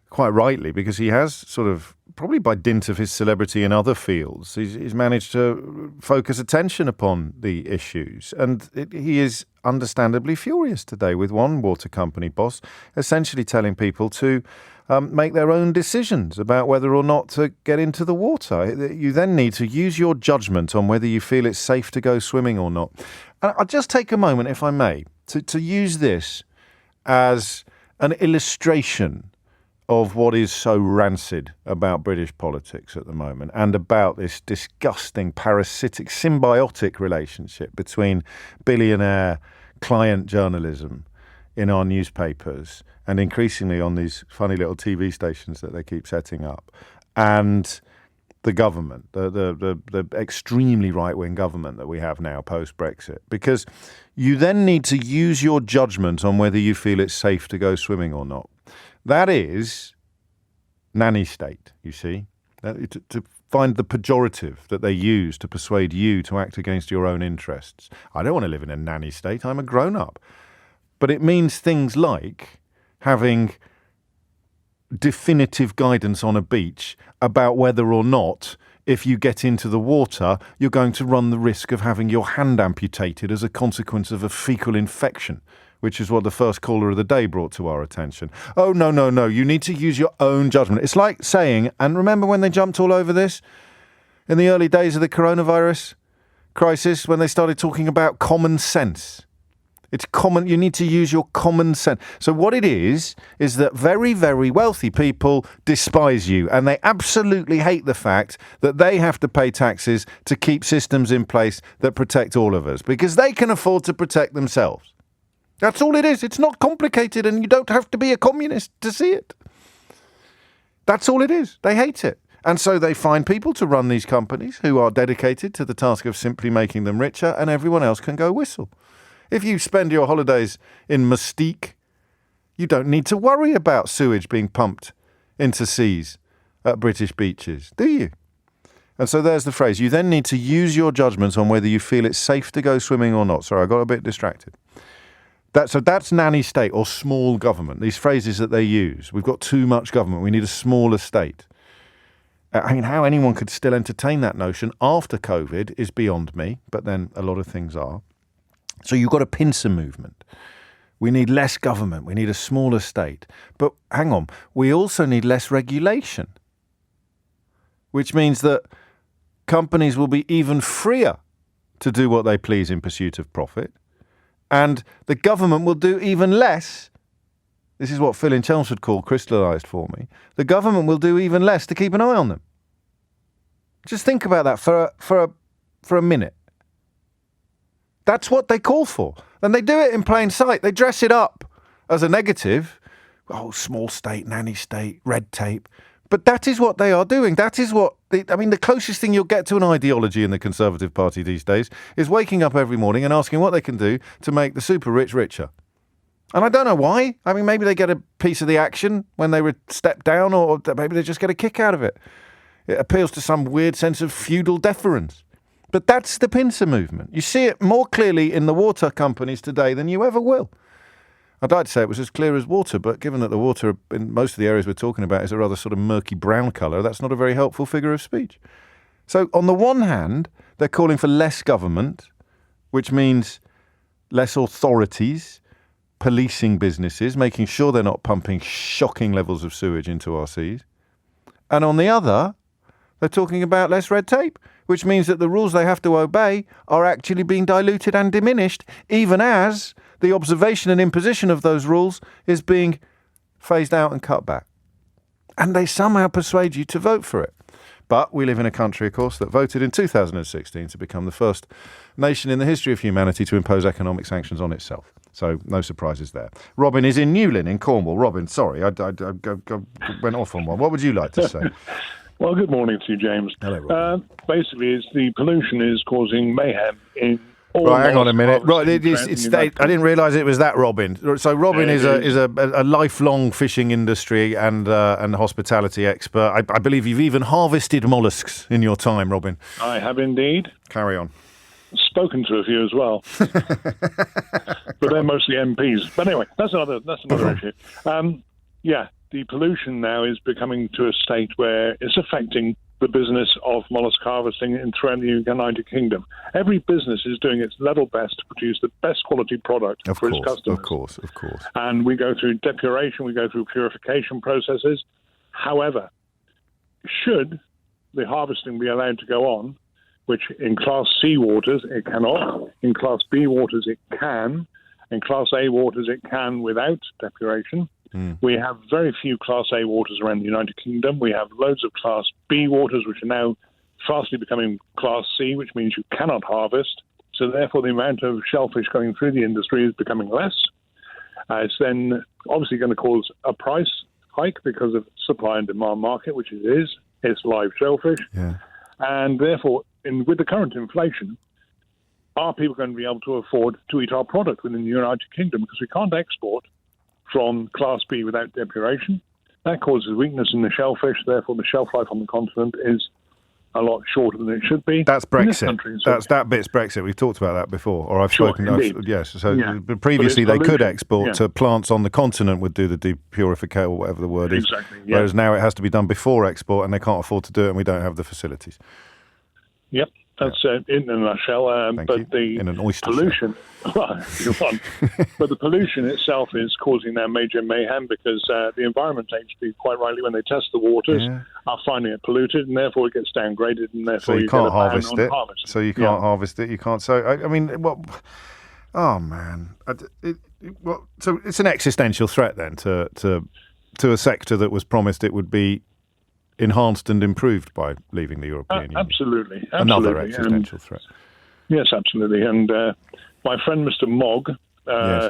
quite rightly, because he has sort of, probably by dint of his celebrity in other fields, he's managed to focus attention upon the issues. And he is understandably furious today with one water company boss essentially telling people to make their own decisions about whether or not to get into the water. You then need to use your judgment on whether you feel it's safe to go swimming or not. And I'll just take a moment, if I may, to use this as an illustration of what is so rancid about British politics at the moment, and about this disgusting, parasitic, symbiotic relationship between billionaire client journalism in our newspapers and increasingly on these funny little TV stations that they keep setting up, and the government, the extremely right-wing government that we have now post-Brexit. Because you then need to use your judgment on whether you feel it's safe to go swimming or not. That is nanny state, you see, to find the pejorative that they use to persuade you to act against your own interests. I don't want to live in a nanny state. I'm a grown-up. But it means things like having definitive guidance on a beach about whether or not, if you get into the water, you're going to run the risk of having your hand amputated as a consequence of a fecal infection, which is what the first caller of the day brought to our attention. Oh, no, you need to use your own judgment. It's like saying, and remember when they jumped all over this in the early days of the coronavirus crisis, when they started talking about common sense. It's common. You need to use your common sense. So what it is that very, very wealthy people despise you, and they absolutely hate the fact that they have to pay taxes to keep systems in place that protect all of us, because they can afford to protect themselves. That's all it is. It's not complicated, and you don't have to be a communist to see it. That's all it is. They hate it. And so they find people to run these companies who are dedicated to the task of simply making them richer, and everyone else can go whistle. If you spend your holidays in Mystique, you don't need to worry about sewage being pumped into seas at British beaches, do you? And so there's the phrase. You then need to use your judgment on whether you feel it's safe to go swimming or not. Sorry, I got a bit distracted. So that's nanny state or small government, these phrases that they use. We've got too much government. We need a smaller state. I mean, how anyone could still entertain that notion after COVID is beyond me, but then a lot of things are. So you've got a pincer movement. We need less government. We need a smaller state. But hang on, we also need less regulation, which means that companies will be even freer to do what they please in pursuit of profit. And the government will do even less. This is what Phil in Chelmsford called crystallised for me. The government will do even less to keep an eye on them. Just think about that for a minute. That's what they call for. And they do it in plain sight. They dress it up as a negative. Oh, small state, nanny state, red tape. But that is what they are doing. That is what, the closest thing you'll get to an ideology in the Conservative Party these days is waking up every morning and asking what they can do to make the super rich richer. And I don't know why. I mean, maybe they get a piece of the action when they step down, or maybe they just get a kick out of it. It appeals to some weird sense of feudal deference. But that's the pincer movement. You see it more clearly in the water companies today than you ever will. I'd like to say it was as clear as water, but given that the water in most of the areas we're talking about is a rather sort of murky brown colour, that's not a very helpful figure of speech. So on the one hand, they're calling for less government, which means less authorities policing businesses, making sure they're not pumping shocking levels of sewage into our seas. And on the other, they're talking about less red tape, which means that the rules they have to obey are actually being diluted and diminished, even as the observation and imposition of those rules is being phased out and cut back. And they somehow persuade you to vote for it. But we live in a country, of course, that voted in 2016 to become the first nation in the history of humanity to impose economic sanctions on itself. So no surprises there. Robin is in Newlyn in Cornwall. Robin, sorry, I went off on one. What would you like to say? Well, good morning to you, James. Hello, Robin. Basically, the pollution is causing mayhem in Right, hang on a minute. Right, I didn't realise it was that, Robin. So Robin is a lifelong fishing industry and hospitality expert. I believe you've even harvested molluscs in your time, Robin. I have indeed. Carry on. Spoken to a few as well, but they're mostly MPs. But anyway, that's another issue. The pollution now is becoming to a state where it's affecting the business of mollusk harvesting throughout the United Kingdom. Every business is doing its level best to produce the best quality product for its customers. Of course. And we go through depuration, we go through purification processes. However, should the harvesting be allowed to go on, which in Class C waters it cannot, in Class B waters it can, in Class A waters it can without depuration. We have very few Class A waters around the United Kingdom. We have loads of Class B waters, which are now fastly becoming Class C, which means you cannot harvest. So therefore, the amount of shellfish going through the industry is becoming less. It's then obviously going to cause a price hike because of supply and demand market, which it is. It's live shellfish. Yeah. And therefore, with the current inflation, are people going to be able to afford to eat our product within the United Kingdom? Because we can't export from Class B without depuration. That causes weakness in the shellfish. Therefore, the shelf life on the continent is a lot shorter than it should be. That's Brexit. That bit's Brexit. We've talked about that before, or I've spoken. Yes. So previously they could export to plants on the continent would do the depurification or whatever the word is. Exactly. Yeah. Whereas now it has to be done before export, and they can't afford to do it, and we don't have the facilities. Yep. That's in a nutshell. But the in an oyster pollution, but the pollution itself is causing now major mayhem because the Environment Agency, quite rightly, when they test the waters, are finding it polluted, and therefore it gets downgraded, and therefore so you can't harvest it. Harvest. So you can't harvest it. You can't. So I mean, what? Oh man! So it's an existential threat then to a sector that was promised it would be enhanced and improved by leaving the European Union. Absolutely. Another existential threat. Yes, absolutely. And my friend Mr. Mogg,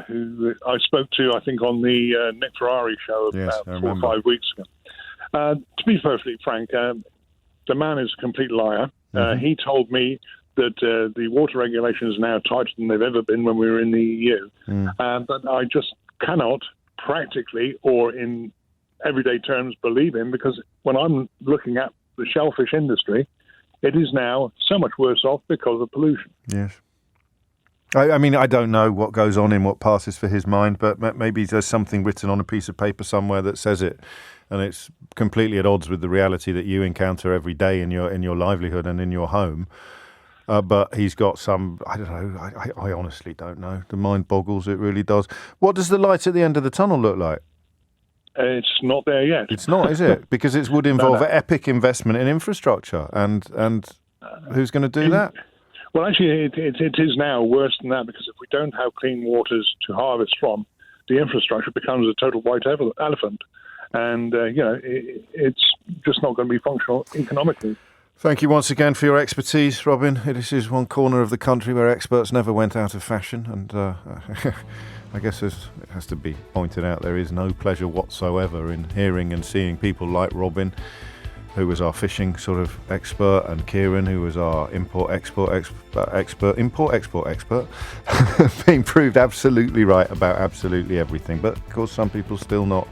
who I spoke to, I think, on the Nick Ferrari show about 4 or 5 weeks ago. To be perfectly frank, the man is a complete liar. He told me that the water regulation is now tighter than they've ever been when we were in the EU. But I just cannot practically or in everyday terms believe him, because when I'm looking at the shellfish industry, it is now so much worse off because of pollution. Yes. I mean, I don't know what goes on in what passes for his mind, but maybe there's something written on a piece of paper somewhere that says it, and it's completely at odds with the reality that you encounter every day in your livelihood and in your home. But he's got some, I don't know, I honestly don't know. The mind boggles, it really does. What does the light at the end of the tunnel look like? It's not there yet. It's not, is it? Because it would involve an epic investment in infrastructure, and who's going to do that? Well, actually, it is now worse than that, because if we don't have clean waters to harvest from, the infrastructure becomes a total white elephant, and it's just not going to be functional economically. Thank you once again for your expertise, Robin. This is one corner of the country where experts never went out of fashion, and I guess it has to be pointed out, there is no pleasure whatsoever in hearing and seeing people like Robin, who was our fishing sort of expert, and Kieran, who was our import-export expert, being proved absolutely right about absolutely everything. But of course, some people still not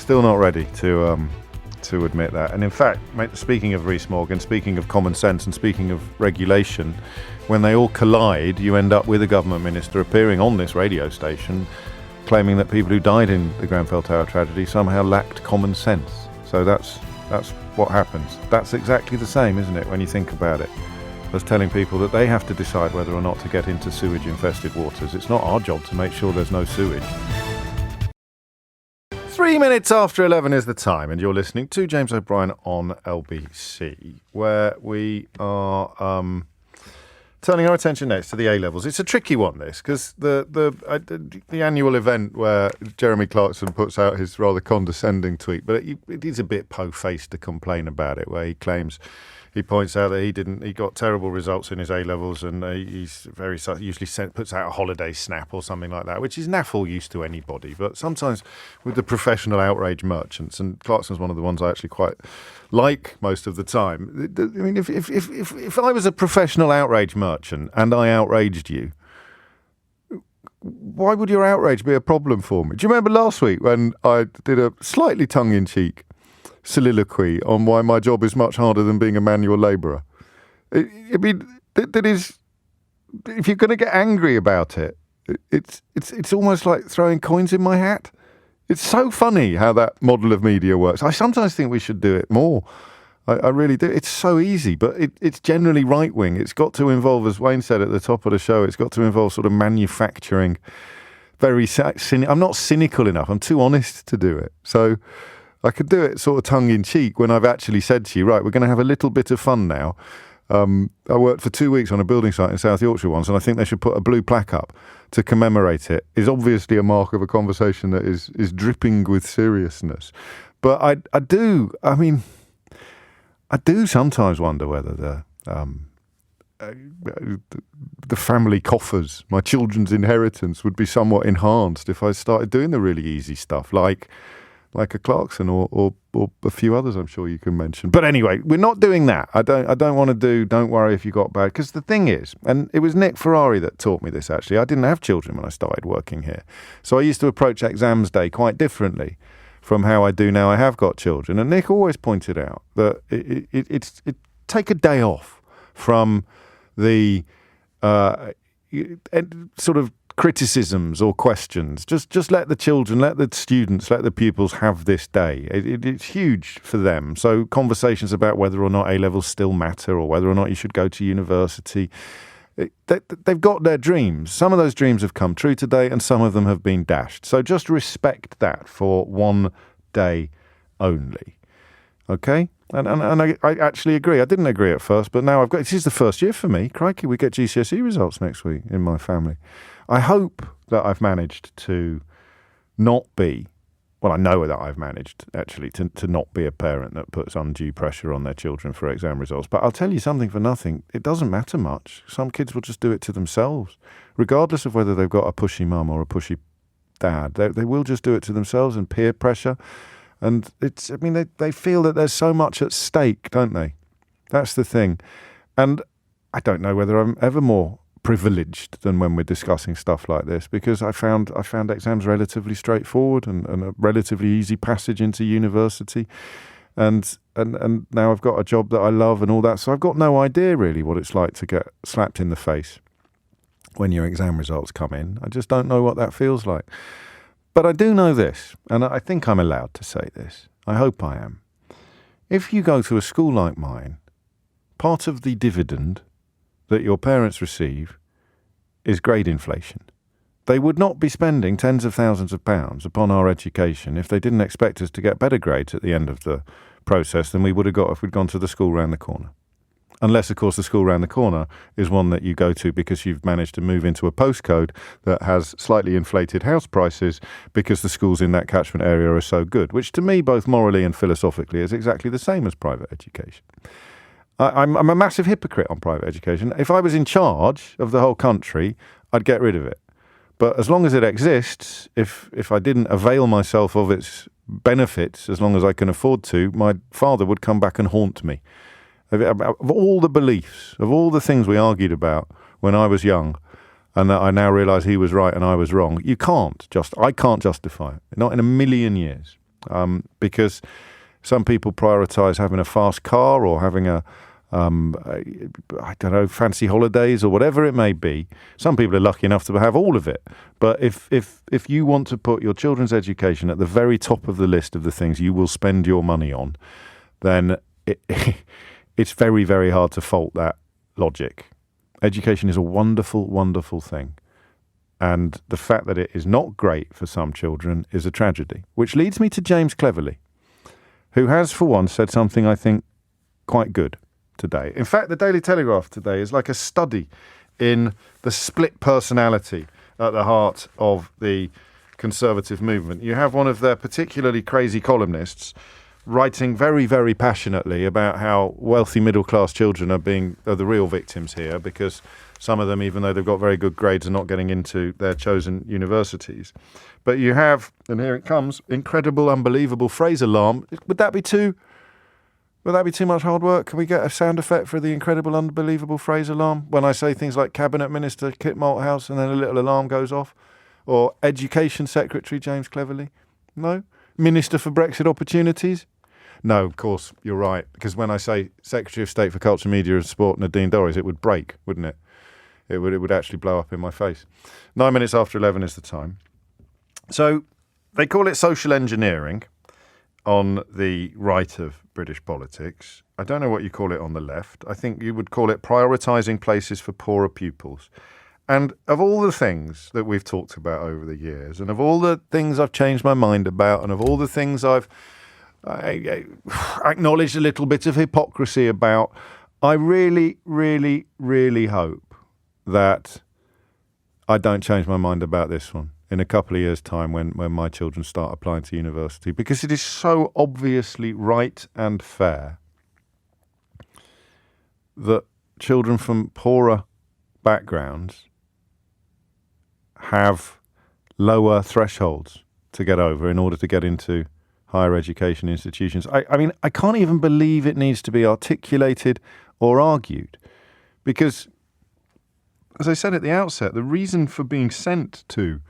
ready to admit that. And in fact, speaking of Rees-Mogg, and speaking of common sense, and speaking of regulation, when they all collide, you end up with a government minister appearing on this radio station claiming that people who died in the Grenfell Tower tragedy somehow lacked common sense. So that's what happens. That's exactly the same, isn't it, when you think about it, as telling people that they have to decide whether or not to get into sewage-infested waters. It's not our job to make sure there's no sewage. 3 minutes after 11 is the time, and you're listening to James O'Brien on LBC, where we are turning our attention next to the A-levels. It's a tricky one, this, because the annual event where Jeremy Clarkson puts out his rather condescending tweet, but it is a bit po-faced to complain about it, where he points out that he got terrible results in his A-levels, and he's usually puts out a holiday snap or something like that, which is naffle used to anybody. But sometimes with the professional outrage merchants, and Clarkson's one of the ones I actually quite like most of the time. I mean, if I was a professional outrage merchant and I outraged you, why would your outrage be a problem for me? Do you remember last week when I did a slightly tongue-in-cheek soliloquy on why my job is much harder than being a manual labourer? I mean, that is, if you're going to get angry about it, it's almost like throwing coins in my hat. It's so funny how that model of media works. I sometimes think we should do it more. I really do. It's so easy, but it's generally right-wing. It's got to involve, as Wayne said at the top of the show, it's got to involve sort of manufacturing. I'm not cynical enough. I'm too honest to do it. So I could do it sort of tongue-in-cheek when I've actually said to you, right, we're going to have a little bit of fun now. I worked for 2 weeks on a building site in South Yorkshire once, and I think they should put a blue plaque up to commemorate it. It's obviously a mark of a conversation that is dripping with seriousness. But I do sometimes wonder whether the family coffers, my children's inheritance, would be somewhat enhanced if I started doing the really easy stuff, like a Clarkson or a few others I'm sure you can mention. But anyway, we're not doing that. I don't want to do Don't Worry If You Got Bad, because the thing is, and it was Nick Ferrari that taught me this actually, I didn't have children when I started working here. So I used to approach exams day quite differently from how I do now I have got children. And Nick always pointed out that it's take a day off from the sort of criticisms or questions. Just let the children, let the students, let the pupils have this day. It's huge for them. So conversations about whether or not A-levels still matter or whether or not you should go to university. They've got their dreams. Some of those dreams have come true today and some of them have been dashed. So just respect that for one day only. Okay? And I actually agree. I didn't agree at first, but now this is the first year for me. Crikey, we get GCSE results next week in my family. I hope that I've managed to not be, well, I know that I've managed actually to not be a parent that puts undue pressure on their children for exam results. But I'll tell you something for nothing. It doesn't matter much. Some kids will just do it to themselves, regardless of whether they've got a pushy mum or a pushy dad. They will just do it to themselves, and peer pressure. And they feel that there's so much at stake, don't they? That's the thing. And I don't know whether I'm ever more privileged than when we're discussing stuff like this, because I found exams relatively straightforward and a relatively easy passage into university, and now I've got a job that I love and all that. So I've got no idea really what it's like to get slapped in the face when your exam results come in. I just don't know what that feels like. But I do know this, and I think I'm allowed to say this. I hope I am. If you go to a school like mine, part of the dividend that your parents receive is grade inflation. They would not be spending tens of thousands of pounds upon our education if they didn't expect us to get better grades at the end of the process than we would have got if we'd gone to the school round the corner. Unless, of course, the school round the corner is one that you go to because you've managed to move into a postcode that has slightly inflated house prices because the schools in that catchment area are so good, which to me, both morally and philosophically, is exactly the same as private education. I'm a massive hypocrite on private education. If I was in charge of the whole country, I'd get rid of it. But as long as it exists, if I didn't avail myself of its benefits as long as I can afford to, my father would come back and haunt me. Of all the beliefs, of all the things we argued about when I was young, and that I now realise he was right and I was wrong, I can't justify it. Not in a million years. Because some people prioritise having a fast car or having fancy holidays or whatever it may be. Some people are lucky enough to have all of it. But if you want to put your children's education at the very top of the list of the things you will spend your money on, then it's very, very hard to fault that logic. Education is a wonderful, wonderful thing. And the fact that it is not great for some children is a tragedy. Which leads me to James Cleverly, who has, for once, said something I think quite good today. In fact, the Daily Telegraph today is like a study in the split personality at the heart of the Conservative movement. You have one of their particularly crazy columnists writing very, very passionately about how wealthy middle-class children are the real victims here, because some of them, even though they've got very good grades, are not getting into their chosen universities. But you have, and here it comes, incredible, unbelievable phrase alarm. Would that be too Will that be too much hard work? Can we get a sound effect for the incredible, unbelievable phrase alarm when I say things like Cabinet Minister Kit Malthouse and then a little alarm goes off? Or Education Secretary James Cleverly? No? Minister for Brexit Opportunities? No, of course, you're right. Because when I say Secretary of State for Culture, Media and Sport Nadine Dorries, it would break, wouldn't it? It would actually blow up in my face. 9 minutes after 11 is the time. So they call it social engineering on the right of British politics. I don't know what you call it on the left. I think you would call it prioritising places for poorer pupils. And of all the things that we've talked about over the years, and of all the things I've changed my mind about, and of all the things I acknowledged a little bit of hypocrisy about, I really, really, really hope that I don't change my mind about this one in a couple of years' time when my children start applying to university, because it is so obviously right and fair that children from poorer backgrounds have lower thresholds to get over in order to get into higher education institutions. I mean, I can't even believe it needs to be articulated or argued, because, as I said at the outset, the reason for being sent to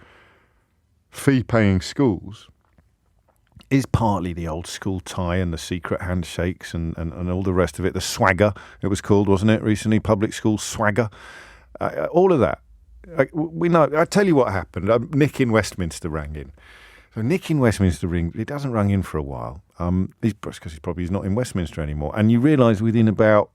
fee-paying schools is partly the old school tie and the secret handshakes and all the rest of it. The swagger, it was called, wasn't it, recently? Public school swagger. All of that. We know. I tell you what happened. Nick in Westminster rang in. So Nick in Westminster he doesn't ring in for a while. Because he's not in Westminster anymore. And you realise within about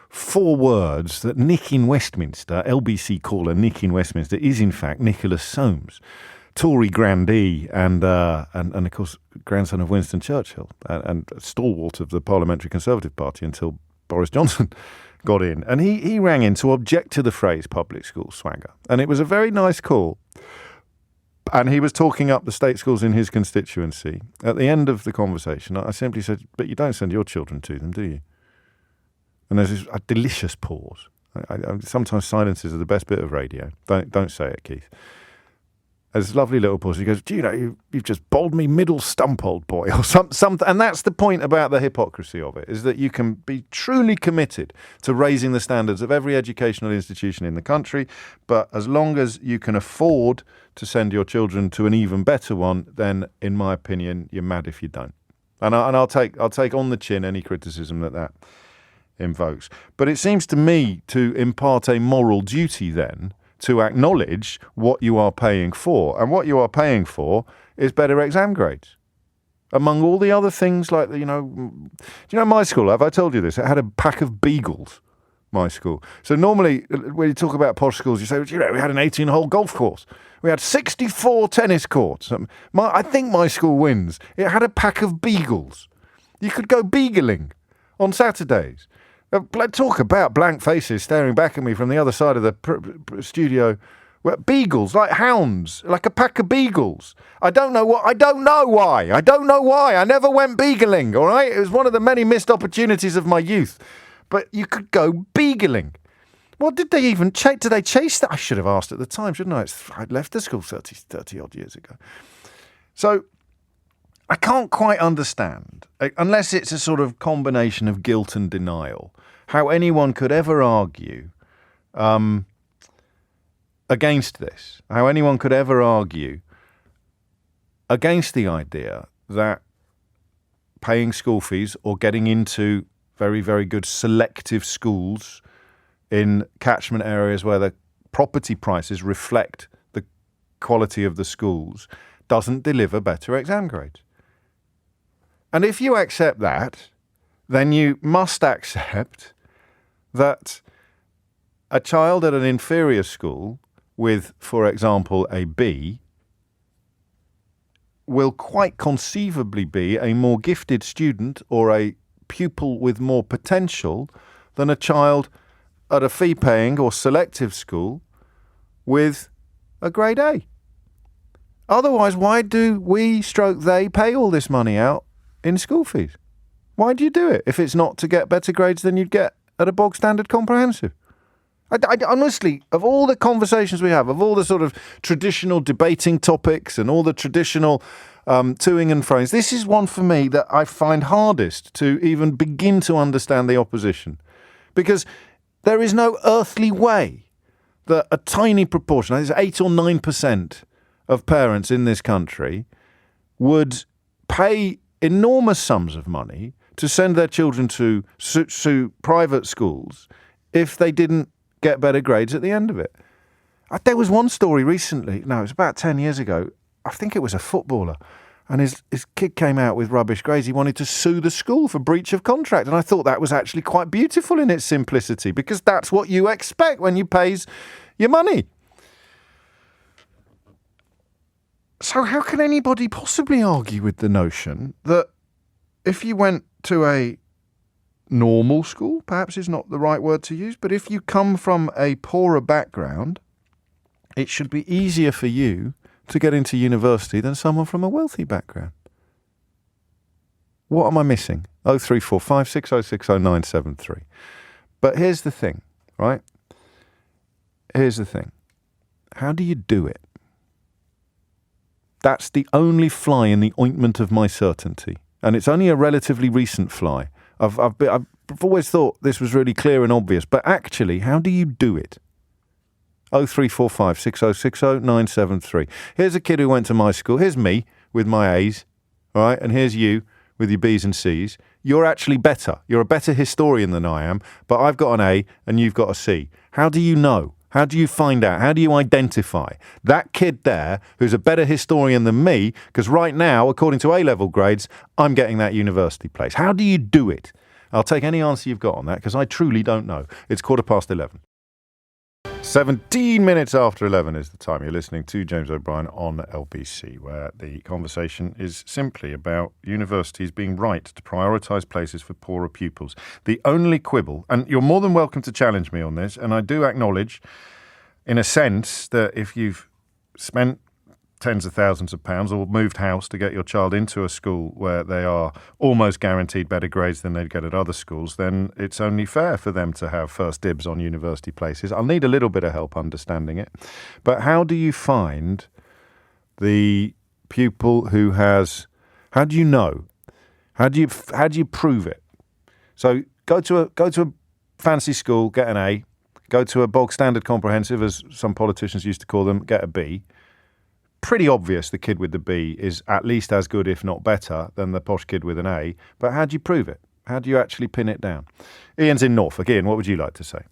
4 words that Nick in Westminster, LBC caller Nick in Westminster, is in fact Nicholas Soames, Tory grandee and of course grandson of Winston Churchill and stalwart of the Parliamentary Conservative Party until Boris Johnson got in. And he rang in to object to the phrase public school swagger. And it was a very nice call. And he was talking up the state schools in his constituency. At the end of the conversation, I simply said, but you don't send your children to them, do you? And there's a delicious pause. Sometimes silences are the best bit of radio. Don't say it, Keith. There's a lovely little pause. He goes, do you know, you've just bowled me middle stump, old boy, or something. And that's the point about the hypocrisy of it, is that you can be truly committed to raising the standards of every educational institution in the country, but as long as you can afford to send your children to an even better one, then, in my opinion, you're mad if you don't. And I'll take on the chin any criticism that invokes. But it seems to me to impart a moral duty then to acknowledge what you are paying for. And what you are paying for is better exam grades. Among all the other things like, do you know my school, have I told you this? It had a pack of beagles, my school. So normally when you talk about posh schools, you say, we had an 18-hole golf course. We had 64 tennis courts. I think my school wins. It had a pack of beagles. You could go beagling on Saturdays. Talk about blank faces staring back at me from the other side of the studio. Beagles, like hounds, like a pack of beagles. I don't know why. I never went beagling, all right? It was one of the many missed opportunities of my youth. But you could go beagling. What did they even chase? Did they chase that? I should have asked at the time, shouldn't I? I'd left the school 30 odd years ago. So I can't quite understand, unless it's a sort of combination of guilt and denial, how anyone could ever argue against this, how anyone could ever argue against the idea that paying school fees or getting into very, very good selective schools in catchment areas where the property prices reflect the quality of the schools doesn't deliver better exam grades. And if you accept that, then you must accept that a child at an inferior school with, for example, a B, will quite conceivably be a more gifted student or a pupil with more potential than a child at a fee-paying or selective school with a grade A. Otherwise, why do they pay all this money out in school fees? Why do you do it if it's not to get better grades than you'd get at a bog standard comprehensive? I honestly, of all the conversations we have, of all the sort of traditional debating topics and all the traditional toing and froing. This is one for me that I find hardest to even begin to understand the opposition. Because there is no earthly way that a tiny proportion, I think it's 8 or 9% of parents in this country, would pay enormous sums of money to send their children to private schools if they didn't get better grades at the end of it. There was one story recently, it was about 10 years ago, I think it was a footballer, and his kid came out with rubbish grades. He wanted to sue the school for breach of contract, and I thought that was actually quite beautiful in its simplicity, because that's what you expect when you pays your money. So how can anybody possibly argue with the notion that if you went to a normal school, perhaps is not the right word to use, but if you come from a poorer background, it should be easier for you to get into university than someone from a wealthy background? What am I missing? 0345 6060 973. But here's the thing, right? Here's the thing. How do you do it? That's the only fly in the ointment of my certainty. And it's only a relatively recent fly. I've always thought this was really clear and obvious. But actually, how do you do it? 0345 6060 973. Here's a kid who went to my school. Here's me with my A's, all right? And here's you with your B's and C's. You're actually better. You're a better historian than I am, but I've got an A and you've got a C. How do you know? How do you find out? How do you identify that kid there who's a better historian than me? Because right now, according to A-level grades, I'm getting that university place. How do you do it? I'll take any answer you've got on that, because I truly don't know. It's 11:15. 17 minutes after 11 is the time. You're listening to James O'Brien on LBC, where the conversation is simply about universities being right to prioritise places for poorer pupils. The only quibble, and you're more than welcome to challenge me on this, and I do acknowledge, in a sense, that if you've spent tens of thousands of pounds or moved house to get your child into a school where they are almost guaranteed better grades than they'd get at other schools, then it's only fair for them to have first dibs on university places. I'll need a little bit of help understanding it. But how do you find the pupil who has... How do you know? How do you prove it? So go to a fancy school, get an A. Go to a bog standard comprehensive, as some politicians used to call them, get a B. Pretty obvious the kid with the B is at least as good, if not better, than the posh kid with an A. But how do you prove it? How do you actually pin it down? Ian's in Norfolk. Ian, what would you like to say?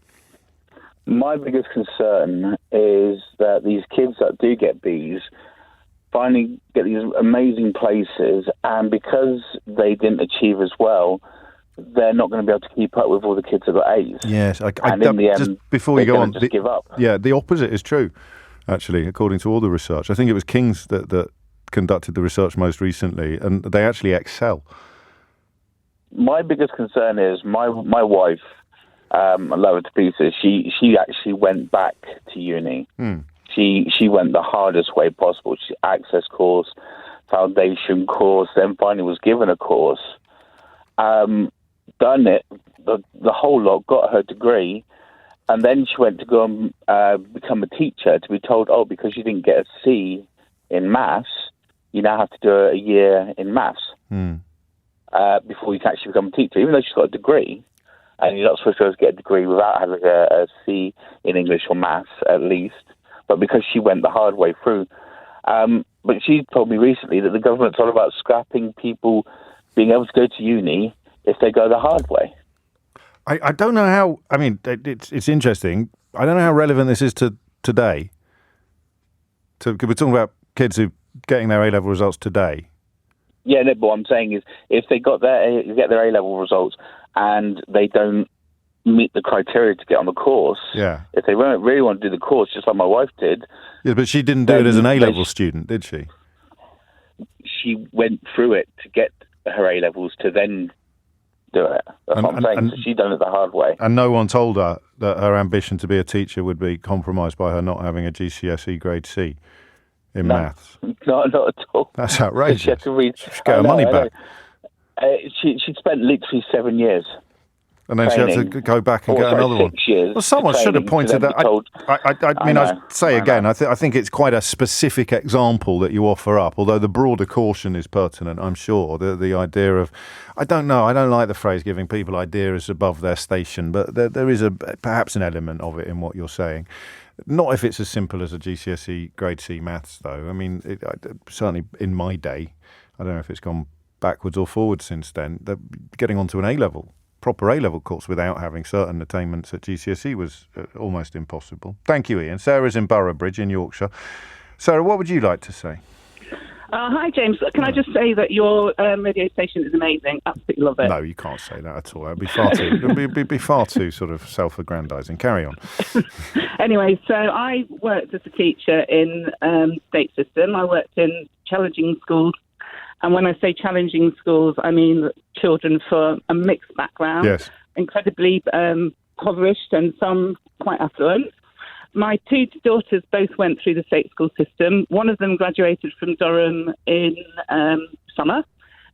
My biggest concern is that these kids that do get Bs finally get these amazing places, and because they didn't achieve as well, they're not going to be able to keep up with all the kids that got A's. Yes, and in the end, just before you go on, just give up. Yeah, the opposite is true. Actually, according to all the research. I think it was King's that conducted the research most recently, and they actually excel. My biggest concern is my wife, I love her to pieces, she actually went back to uni. She went the hardest way possible. She access course, foundation course, then finally was given a course. Done it, the whole lot, got her degree. And then she went to go and become a teacher, to be told, because you didn't get a C in maths, you now have to do a year in maths before you can actually become a teacher, even though she's got a degree. And you're not supposed to get a degree without having a C in English or maths, at least. But because she went the hard way through. But she told me recently that the government's all about scrapping people being able to go to uni if they go the hard way. I don't know how. I mean, it's interesting. I don't know how relevant this is to today. We're talking about kids who are getting their A-level results today. Yeah, no, but what I'm saying is, if they get their A-level results and they don't meet the criteria to get on the course, if they really want to do the course, just like my wife did. Yeah, but she didn't do it as an A-level student, did she? She went through it to get her A-levels to then do it. That's what I'm saying. So she done it the hard way. And no one told her that her ambition to be a teacher would be compromised by her not having a GCSE grade C in maths. No, not at all. That's outrageous. She had to read. She should get her money back. She'd spent literally 7 years. And then she had to go back and get another one. Well, someone should have pointed that. I think it's quite a specific example that you offer up, although the broader caution is pertinent, I'm sure. The idea of, I don't know, I don't like the phrase giving people ideas above their station, but there is perhaps an element of it in what you're saying. Not if it's as simple as a GCSE grade C maths, though. I mean, certainly in my day, I don't know if it's gone backwards or forwards since then, getting onto an A-level, proper A-level course without having certain attainments at GCSE was almost impossible. Thank you, Ian. Sarah's in Boroughbridge in Yorkshire. Sarah, what would you like to say? Hi, James. Can I just say that your radio station is amazing? Absolutely love it. No, you can't say that at all. It'd be far too sort of self-aggrandising. Carry on. Anyway, so I worked as a teacher in state system. I worked in challenging schools. And when I say challenging schools, I mean children from a mixed background, yes, incredibly impoverished and some quite affluent. My two daughters both went through the state school system. One of them graduated from Durham in summer.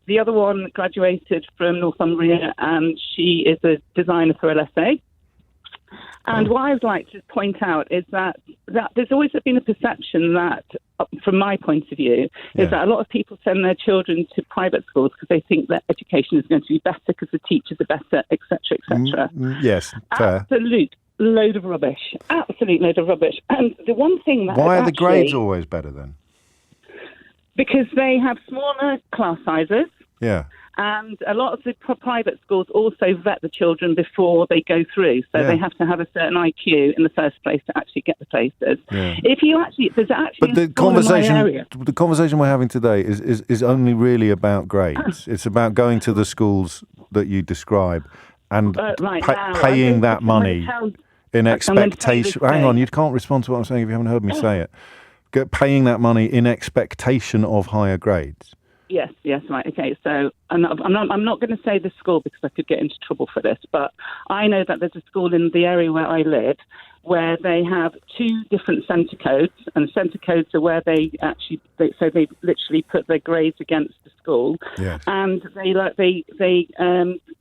The other one graduated from Northumbria, and she is a designer for LSA. And what I'd like to point out is that there's always been a perception that, from my point of view, is that a lot of people send their children to private schools because they think that education is going to be better because the teachers are better, etc., etc. Yes, fair. Absolute load of rubbish. Absolute load of rubbish. And the one thing that why are the grades always better then? Because they have smaller class sizes. Yeah. And a lot of the private schools also vet the children before they go through. So they have to have a certain IQ in the first place to actually get the places. Yeah. But the conversation we're having today is only really about grades. It's about going to the schools that you describe and paying that money in expectation. Hang on, you can't respond to what I'm saying if you haven't heard me say it. Paying that money in expectation of higher grades. Yes, right, okay. So I'm not going to say the school because I could get into trouble for this, but I know that there's a school in the area where I live where they have two different centre codes, and centre codes are where they literally put their grades against the school, and they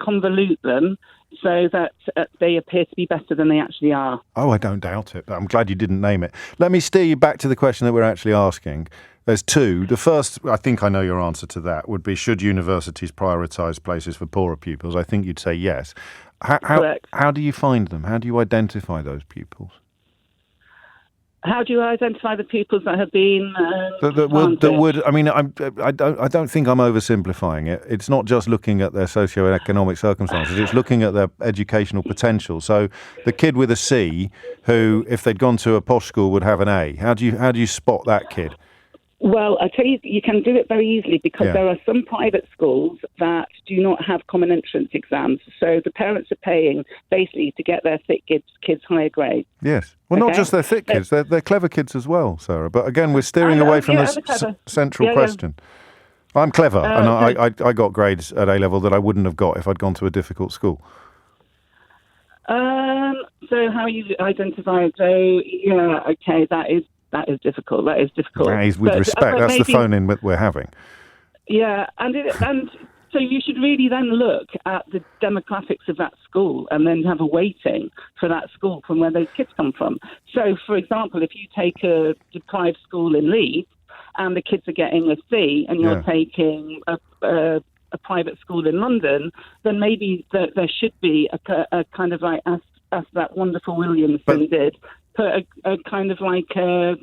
convolute them so that they appear to be better than they actually are. Oh, I don't doubt it. I'm glad you didn't name it. Let me steer you back to the question that we're actually asking. There's two. The first, I think I know your answer to that, would be should universities prioritise places for poorer pupils? I think you'd say yes. How do you find them? How do you identify those pupils? How do you identify the pupils that have been I mean, I don't think I'm oversimplifying it. It's not just looking at their socio-economic circumstances. It's looking at their educational potential. So the kid with a C, who if they'd gone to a posh school would have an A. How do you spot that kid? Well, I tell you, you can do it very easily because there are some private schools that do not have common entrance exams. So the parents are paying basically to get their thick kids higher grades. Yes. Well, not just their thick kids, they're clever kids as well, Sarah. But again, we're steering away from the central question. I'm clever, and I got grades at A-level that I wouldn't have got if I'd gone to a difficult school. So how you identify it? So, that is difficult. That is difficult. With respect, that's the phone-in we're having. Yeah, and so you should really then look at the demographics of that school and then have a weighting for that school from where those kids come from. So, for example, if you take a deprived school in Leeds and the kids are getting a C and you're taking a private school in London, then maybe there should be a kind of like, as that wonderful Williamson did, put a kind of like an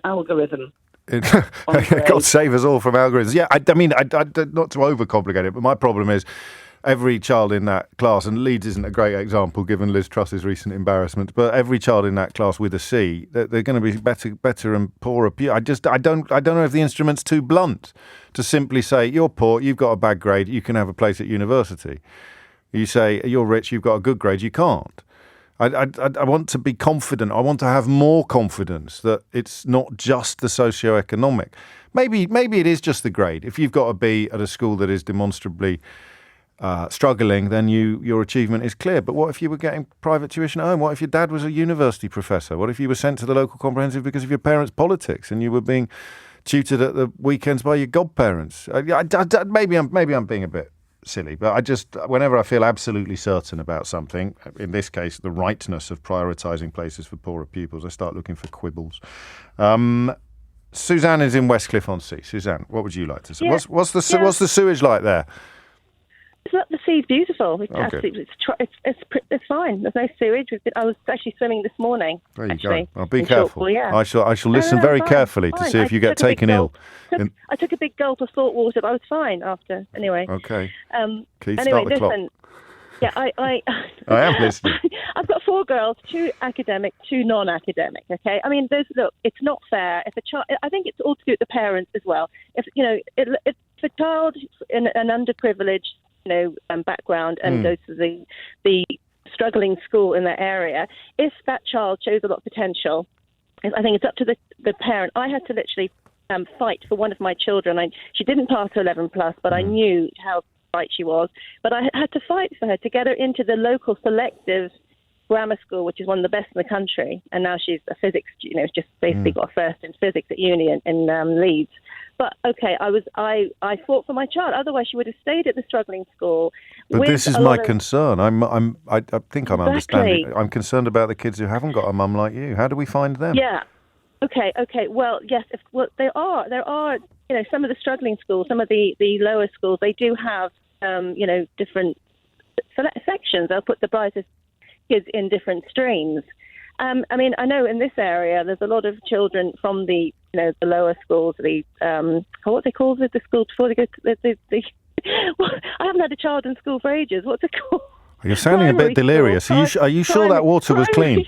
algorithm. God save us all from algorithms. Yeah, I mean, not to overcomplicate it, but my problem is every child in that class, and Leeds isn't a great example given Liz Truss's recent embarrassment, but every child in that class with a C, they're going to be better and poorer. I don't know if the instrument's too blunt to simply say you're poor, you've got a bad grade, you can have a place at university. You say you're rich, you've got a good grade, you can't. I want to be confident. I want to have more confidence that it's not just the socio-economic. Maybe it is just the grade. If you've got a B at a school that is demonstrably struggling, then your achievement is clear. But what if you were getting private tuition at home? What if your dad was a university professor? What if you were sent to the local comprehensive because of your parents' politics and you were being tutored at the weekends by your godparents? Maybe I'm being a bit silly. But whenever I feel absolutely certain about something, in this case, the rightness of prioritising places for poorer pupils, I start looking for quibbles. Suzanne is in Westcliff-on-Sea. Suzanne, what would you like to say? Yeah. What's the sewage like there? The sea's beautiful. It's Okay. absolutely, it's fine. There's no sewage. I was actually swimming this morning. There you actually, go. I'll be in careful. Shortpool, yeah. I shall listen very fine, carefully to fine. see if you I get took a big taken ill. gulp. I took a big gulp of salt water, but I was fine after. Anyway. Okay. Anyway, Keith, start the clock. listen. Yeah, I I am listening. I've got 4 girls, 2 academic, 2 non-academic. Okay, I mean, look, it's not fair. If a child, I think it's all to do with the parents as well. If if a child in an underprivileged, background and goes to the struggling school in their area, if that child shows a lot of potential, I think it's up to the parent. I had to literally fight for one of my children. She didn't pass her 11 plus, but I knew how bright she was. But I had to fight for her to get her into the local selective grammar school, which is one of the best in the country. And now she's a physics, just basically got a first in physics at uni in Leeds. But okay, I fought for my child. Otherwise, she would have stayed at the struggling school. But this is my concern. I think I'm understanding. Exactly. I'm concerned about the kids who haven't got a mum like you. How do we find them? Yeah. Okay. Well, yes. There are. Some of the struggling schools, some of the lower schools, they do have different sections. They'll put the brightest kids in different streams. I mean, I know in this area there's a lot of children from the lower schools, what they call the schools before they go. Well, I haven't had a child in school for ages. What's it called? You're sounding Primary a bit delirious. school. Are you sure that water was clean?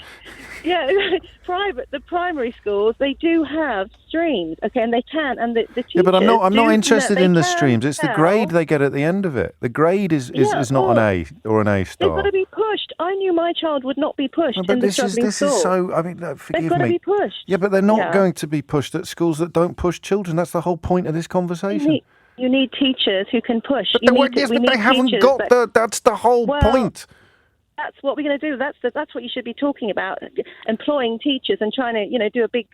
Yeah, the primary schools, they do have streams, okay, and they can, and the teachers. Yeah, but I'm not interested in the streams. It's the tell- grade they get at the end of it. The grade is not an A or an A They've star. got to be pushed. I knew my child would not be pushed No, but in the this struggling is school. so. I mean, forgive They've got to me. be pushed. Yeah, but they're not Yeah. going to be pushed at schools that don't push children. That's the whole point of this conversation. You need teachers who can push. But We need they haven't teachers got that- that's the whole point. That's what we're going to do. That's what you should be talking about. Employing teachers and trying to, do a big.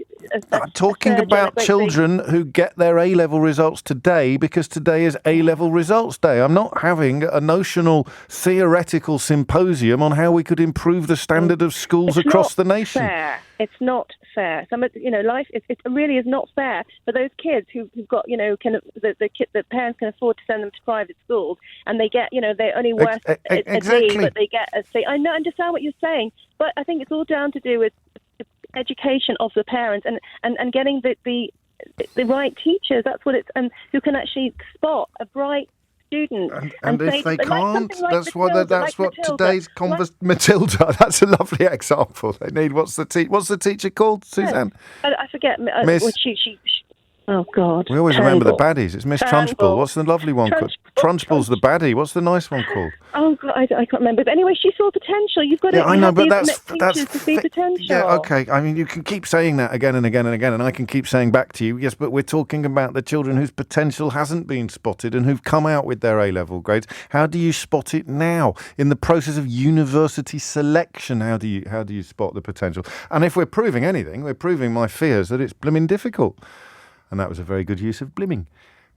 I'm talking about children who get their A-level results today because today is A-level results day. I'm not having a notional theoretical symposium on how we could improve the standard of schools across the nation. Fair. It's not fair. Life. It really is not fair for those kids who've got, the parents can afford to send them to private schools, and they get, they're only worth a D, but they get a C. I understand what you're saying, but I think it's all down to do with the education of the parents and getting the right teachers. That's what it's, and who can actually spot a bright student. And say, if they like can't, something like that's Matilda, what Matilda. today's Matilda. That's a lovely example. They need what's the teacher called, Suzanne? I forget. Miss. What she oh God. We always remember the baddies. It's Miss Trunchbull. Turnbull. What's the lovely one called? Trunchbull's the baddie. What's the nice one called? Oh God, I can't remember. But anyway, she saw potential. You've got to. Yeah, I know, but have that's teachers to see potential. Yeah, okay. I mean, you can keep saying that again and again and again, and I can keep saying back to you, yes, but we're talking about the children whose potential hasn't been spotted and who've come out with their A-level grades. How do you spot it now in the process of university selection? How do you spot the potential? And if we're proving anything, we're proving my fears that it's blimmin' difficult. And that was a very good use of blimming,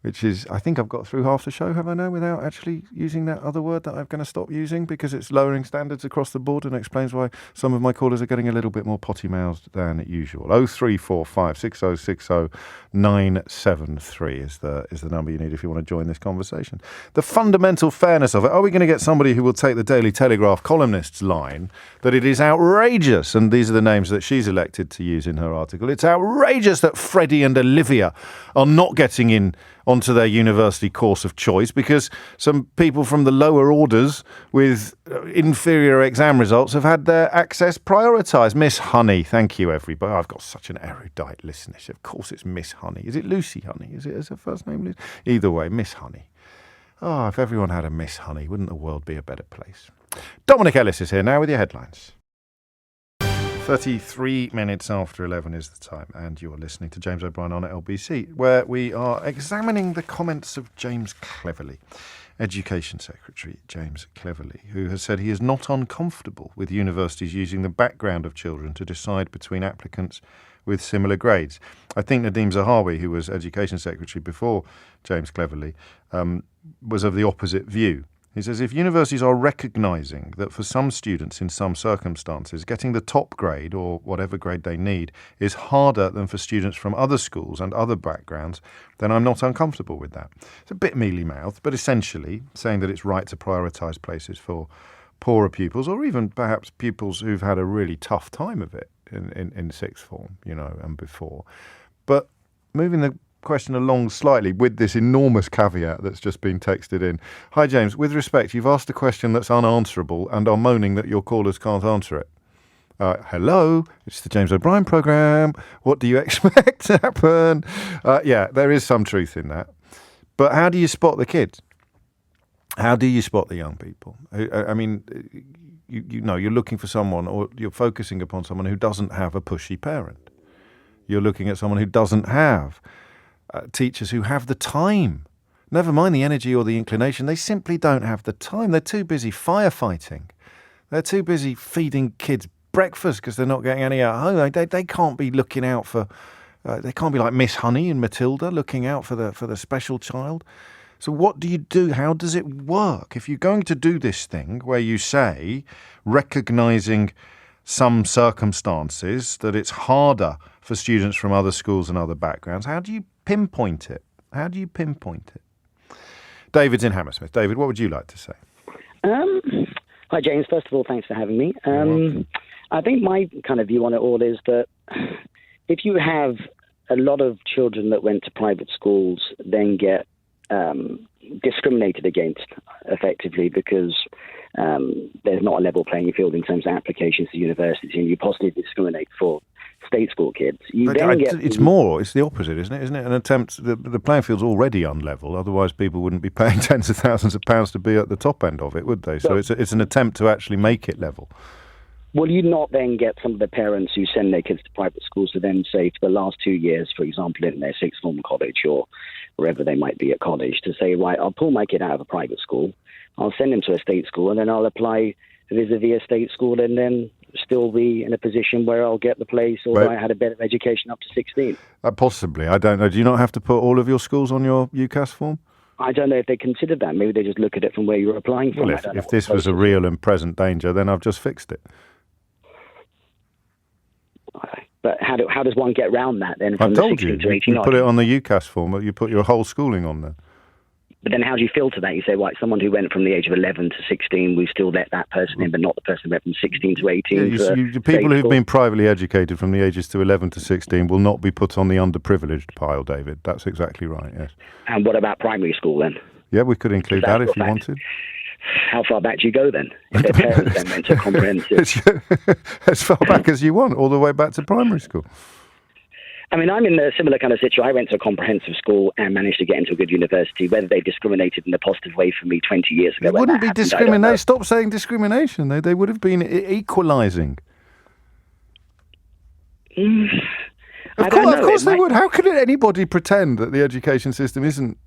which is, I think I've got through half the show, have I now, without actually using that other word that I'm going to stop using because it's lowering standards across the board and explains why some of my callers are getting a little bit more potty-mouthed than usual. 0345 6060 973 is the number you need if you want to join this conversation. The fundamental fairness of it, are we going to get somebody who will take the Daily Telegraph columnist's line that it is outrageous, and these are the names that she's elected to use in her article, it's outrageous that Freddie and Olivia are not getting in onto their university course of choice because some people from the lower orders with inferior exam results have had their access prioritised. Miss Honey, thank you everybody. I've got such an erudite listenership. Of course it's Miss Honey. Is it Lucy Honey? Is her first name Lucy? Either way, Miss Honey. Oh, if everyone had a Miss Honey, wouldn't the world be a better place? Dominic Ellis is here now with your headlines. 33 minutes after 11 is the time, and you're listening to James O'Brien on LBC, where we are examining the comments of James Cleverly, Education Secretary James Cleverly, who has said he is not uncomfortable with universities using the background of children to decide between applicants with similar grades. I think Nadeem Zahawi, who was Education Secretary before James Cleverly, was of the opposite view. He says if universities are recognising that for some students in some circumstances getting the top grade or whatever grade they need is harder than for students from other schools and other backgrounds, then I'm not uncomfortable with that. It's a bit mealy-mouthed, but essentially saying that it's right to prioritise places for poorer pupils or even perhaps pupils who've had a really tough time of it in sixth form, and before. But moving the question along slightly with this enormous caveat that's just been texted in. Hi James, with respect, you've asked a question that's unanswerable and are moaning that your callers can't answer it. Hello, it's the James O'Brien programme. What do you expect to happen? Yeah, there is some truth in that. But how do you spot the kids? How do you spot the young people? I mean, you're looking for someone, or you're focusing upon someone who doesn't have a pushy parent. You're looking at someone who doesn't have teachers who have the time. Never mind the energy or the inclination. They simply don't have the time. They're too busy firefighting. They're too busy feeding kids breakfast because they're not getting any at home. They can't be looking out for... they can't be like Miss Honey and Matilda looking out for the special child. So what do you do? How does it work? If you're going to do this thing where you say, recognising some circumstances, that it's harder for students from other schools and other backgrounds, how do you pinpoint it? How do you pinpoint it? David's in Hammersmith. David, what would you like to say? Hi, James. First of all, thanks for having me. I think my kind of view on it all is that if you have a lot of children that went to private schools then get discriminated against effectively because there's not a level playing field in terms of applications to university, and you positively discriminate for state school kids. It's the opposite, isn't it? Isn't it an attempt? The playing field's already unlevel. Otherwise, people wouldn't be paying tens of thousands of pounds to be at the top end of it, would they? So it's an attempt to actually make it level. Will you not then get some of the parents who send their kids to private schools to then say for the last 2 years, for example, in their sixth form college or wherever they might be at college, to say, right, I'll pull my kid out of a private school, I'll send him to a state school, and then I'll apply vis-a-vis a state school and then still be in a position where I'll get the place or I had a better education up to 16. Possibly. I don't know. Do you not have to put all of your schools on your UCAS form? I don't know if they considered that. Maybe they just look at it from where you're applying from. Well, if this was a real and present danger, then I've just fixed it. But how does one get round that then? I've told you. You put it on the UCAS form, you put your whole schooling on there. But then how do you filter that? You say, right, someone who went from the age of 11 to 16, we still let that person in, but not the person who went from 16 to 18. Yeah, people who've been privately educated from the ages to 11 to 16 will not be put on the underprivileged pile, David. That's exactly right, yes. And what about primary school then? Yeah, we could include that if you wanted. How far back do you go then? If their parents then went to comprehensive? As far back as you want, all the way back to primary school. I mean, I'm in a similar kind of situation. I went to a comprehensive school and managed to get into a good university. Whether they discriminated in a positive way for me 20 years ago. It wouldn't be discrimination. Stop saying discrimination. They would have been equalising. Of course they would. How could anybody pretend that the education system isn't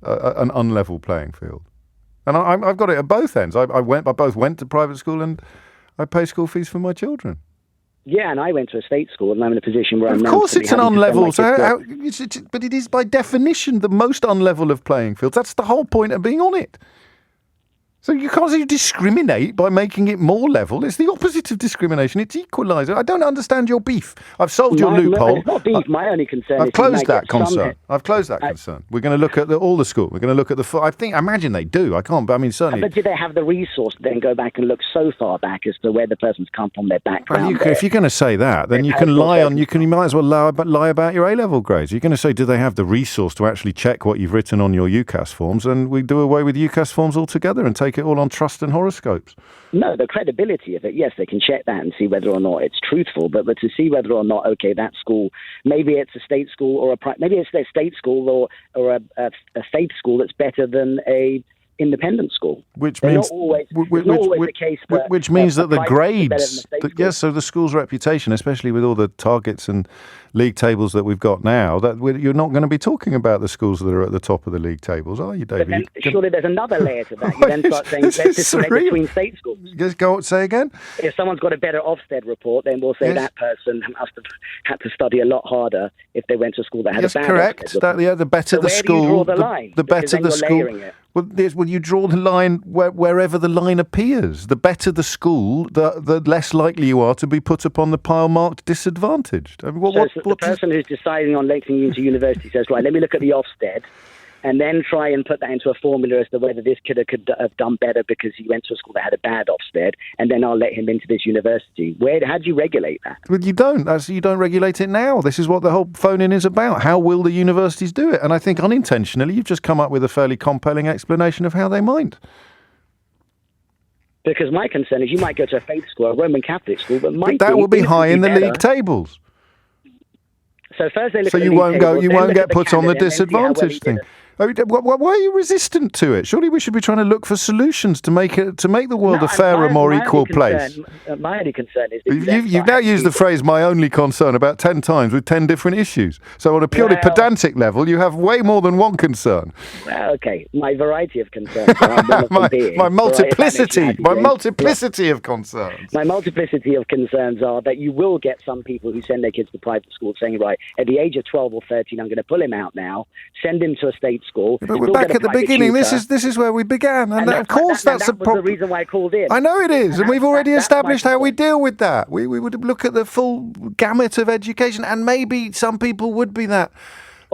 an unlevel playing field? And I've got it at both ends. I both went to private school and I pay school fees for my children. Yeah, and I went to a state school, and I'm in a position where of course it's an unlevel. But it is by definition the most unlevel of playing fields. That's the whole point of being on it. So you can't discriminate by making it more level. It's the opposite of discrimination. It's equaliser. I don't understand your beef. I've solved your loophole. It's not beef. My only concern is... I've closed that concern. We're going to look at all the school. We're going to look at I imagine they do. I can't, but I mean, certainly... But do they have the resource to then go back and look so far back as to where the person's come from, their background? Well, if you're going to say that, then you can lie on... You might as well lie about your A-level grades. You're going to say, do they have the resource to actually check what you've written on your UCAS forms? And we do away with UCAS forms altogether and take it all on trust and horoscopes. No, the credibility of it, yes, they can check that and see whether or not it's truthful, but to see whether or not, okay, that school, maybe it's a state school or maybe it's a state school or a faith school that's better than a independent school. Which They're means not always, it's not always the case that which means a that the private school is better than a grades, state school. yes, so the school's reputation, especially with all the targets and league tables that we've got now, you're not going to be talking about the schools that are at the top of the league tables, are you, David? But then, surely there's another layer to that. You then start saying let's discriminate between state schools. Just say again? If someone's got a better Ofsted report, then we'll say that person must have had to study a lot harder if they went to a school that had a bad correct. Ofsted report. The better so the where school, do you draw the line? the better then the you're school. layering it. Well, you draw the line wherever the line appears. The better the school, the less likely you are to be put upon the pile marked disadvantaged. I mean, the person who's deciding on letting you into university says, right, let me look at the Ofsted, and then try and put that into a formula as to whether this kid could have done better because he went to a school that had a bad Ofsted, and then I'll let him into this university. How do you regulate that? Well, you don't. You don't regulate it now. This is what the whole phone-in is about. How will the universities do it? And I think unintentionally, you've just come up with a fairly compelling explanation of how they might. Because my concern is you might go to a faith school, a Roman Catholic school, but that will be high in the league tables. So first they look so at you the won't league go. tables, You then won't look get at the put on the candidate and see how well he disadvantage thing. did. I mean, why are you resistant to it? Surely we should be trying to look for solutions to make the world a fairer, more equal place. My only concern is that you've now used the phrase "my only concern" about 10 times with 10 different issues. So on a purely pedantic level, you have way more than one concern. Well, okay, my variety of concerns. my multiplicity of concerns. My multiplicity of concerns are that you will get some people who send their kids to private schools saying, right, at the age of 12 or 13, I'm going to pull him out now, send him to a state school. But we're back at the beginning. This is where we began, and of course that's the problem. The reason why I called in. I know it is, and we've already established how we deal with that. We would look at the full gamut of education, and maybe some people would be that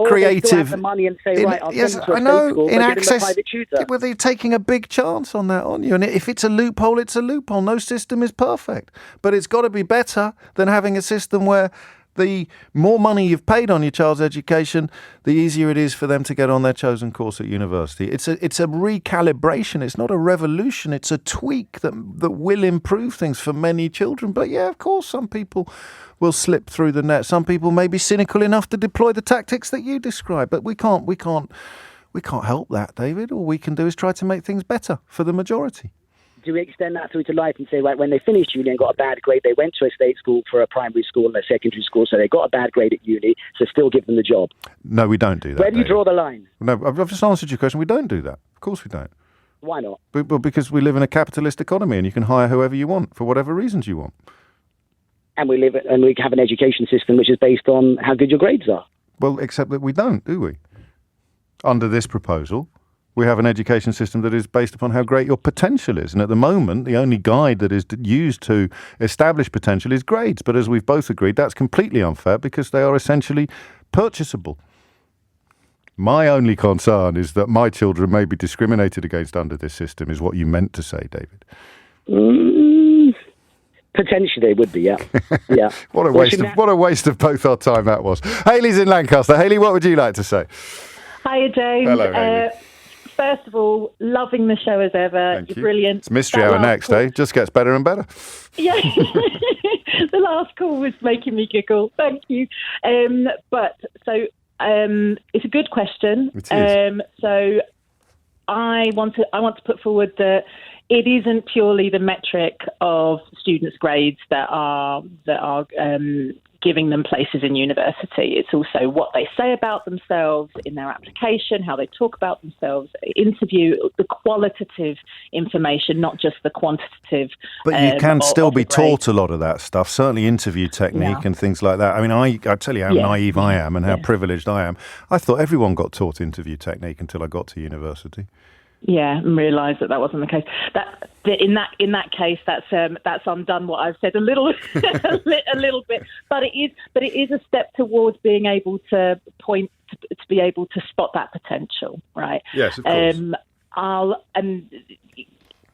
creative. They still have the money and say, right, I'll send him to a state school, in but access, get him a private tutor. Well, they're taking a big chance on that, aren't you? And if it's a loophole, it's a loophole. No system is perfect, but it's got to be better than having a system where the more money you've paid on your child's education, the easier it is for them to get on their chosen course at university. It's a recalibration. It's not a revolution. It's a tweak that will improve things for many children. But yeah, of course, some people will slip through the net. Some people may be cynical enough to deploy the tactics that you describe. But we can't help that, David. All we can do is try to make things better for the majority. Do we extend that through to life and say, right, when they finished uni and got a bad grade, they went to a state school for a primary school and a secondary school, so they got a bad grade at uni, so still give them the job? No, we don't do that. Where do you draw the line? No, I've just answered your question. We don't do that. Of course we don't. Why not? Well, because we live in a capitalist economy and you can hire whoever you want for whatever reasons you want. And we have an education system which is based on how good your grades are. Well, except that we don't, do we? Under this proposal, we have an education system that is based upon how great your potential is. And at the moment, the only guide that is used to establish potential is grades. But as we've both agreed, that's completely unfair because they are essentially purchasable. My only concern is that my children may be discriminated against under this system, is what you meant to say, David. Potentially, it would be, yeah. Yeah. What a waste of both our time that was. Hayley's in Lancaster. Hayley, what would you like to say? Hiya, James. Hello, Hayley. First of all, loving the show as ever. Thank you. Brilliant. It's mystery hour next, eh? Just gets better and better. Yeah. The last call was making me giggle. Thank you. It's a good question. It is. So I want to put forward that it isn't purely the metric of students' grades that are giving them places in university. It's also what they say about themselves in their application, how they talk about themselves, interview, the qualitative information, not just the quantitative. But you can still be taught a lot of that stuff, certainly interview technique and things like that. I mean, I tell you how naive I am and how privileged I am. I thought everyone got taught interview technique until I got to university. Yeah, and realised that wasn't the case. In that case, that's undone what I've said a little bit. But it is a step towards being able to point to be able to spot that potential, right? Yes, of course.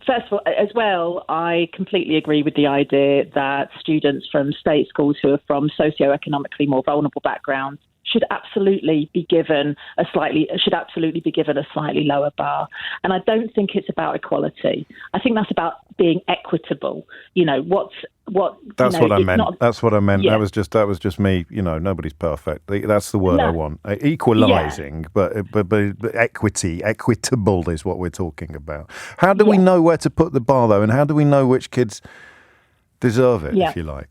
First of all, as well, I completely agree with the idea that students from state schools who are from socioeconomically more vulnerable backgrounds should absolutely be given a slightly lower bar. And I don't think it's about equality. I think that's about being equitable. You know, That's what I meant. That's what I meant. Yeah. That was just me. Nobody's perfect. That's the word I want. Equalising, but equitable is what we're talking about. How do we know where to put the bar, though, and how do we know which kids deserve it, if you like?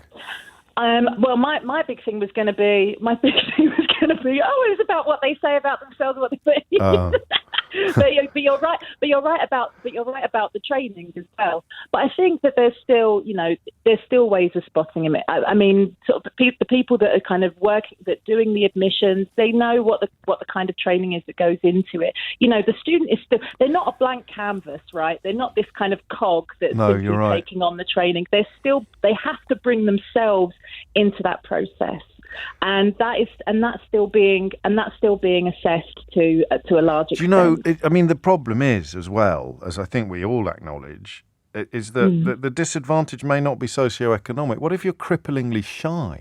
Well, my big thing was going to be, it's about what they say about themselves, what they think. But you're right. But you're right about the training as well. But I think that there's still ways of spotting him. I mean, sort of the people that are kind of working, that doing the admissions, they know what the kind of training is that goes into it. The student is still, they're not a blank canvas, right? They're not this kind of cog that's taking on the training. They have to bring themselves into that process. And that's still being assessed to a large extent. The problem is, as well, as I think we all acknowledge, is that the disadvantage may not be socioeconomic. What if you're cripplingly shy?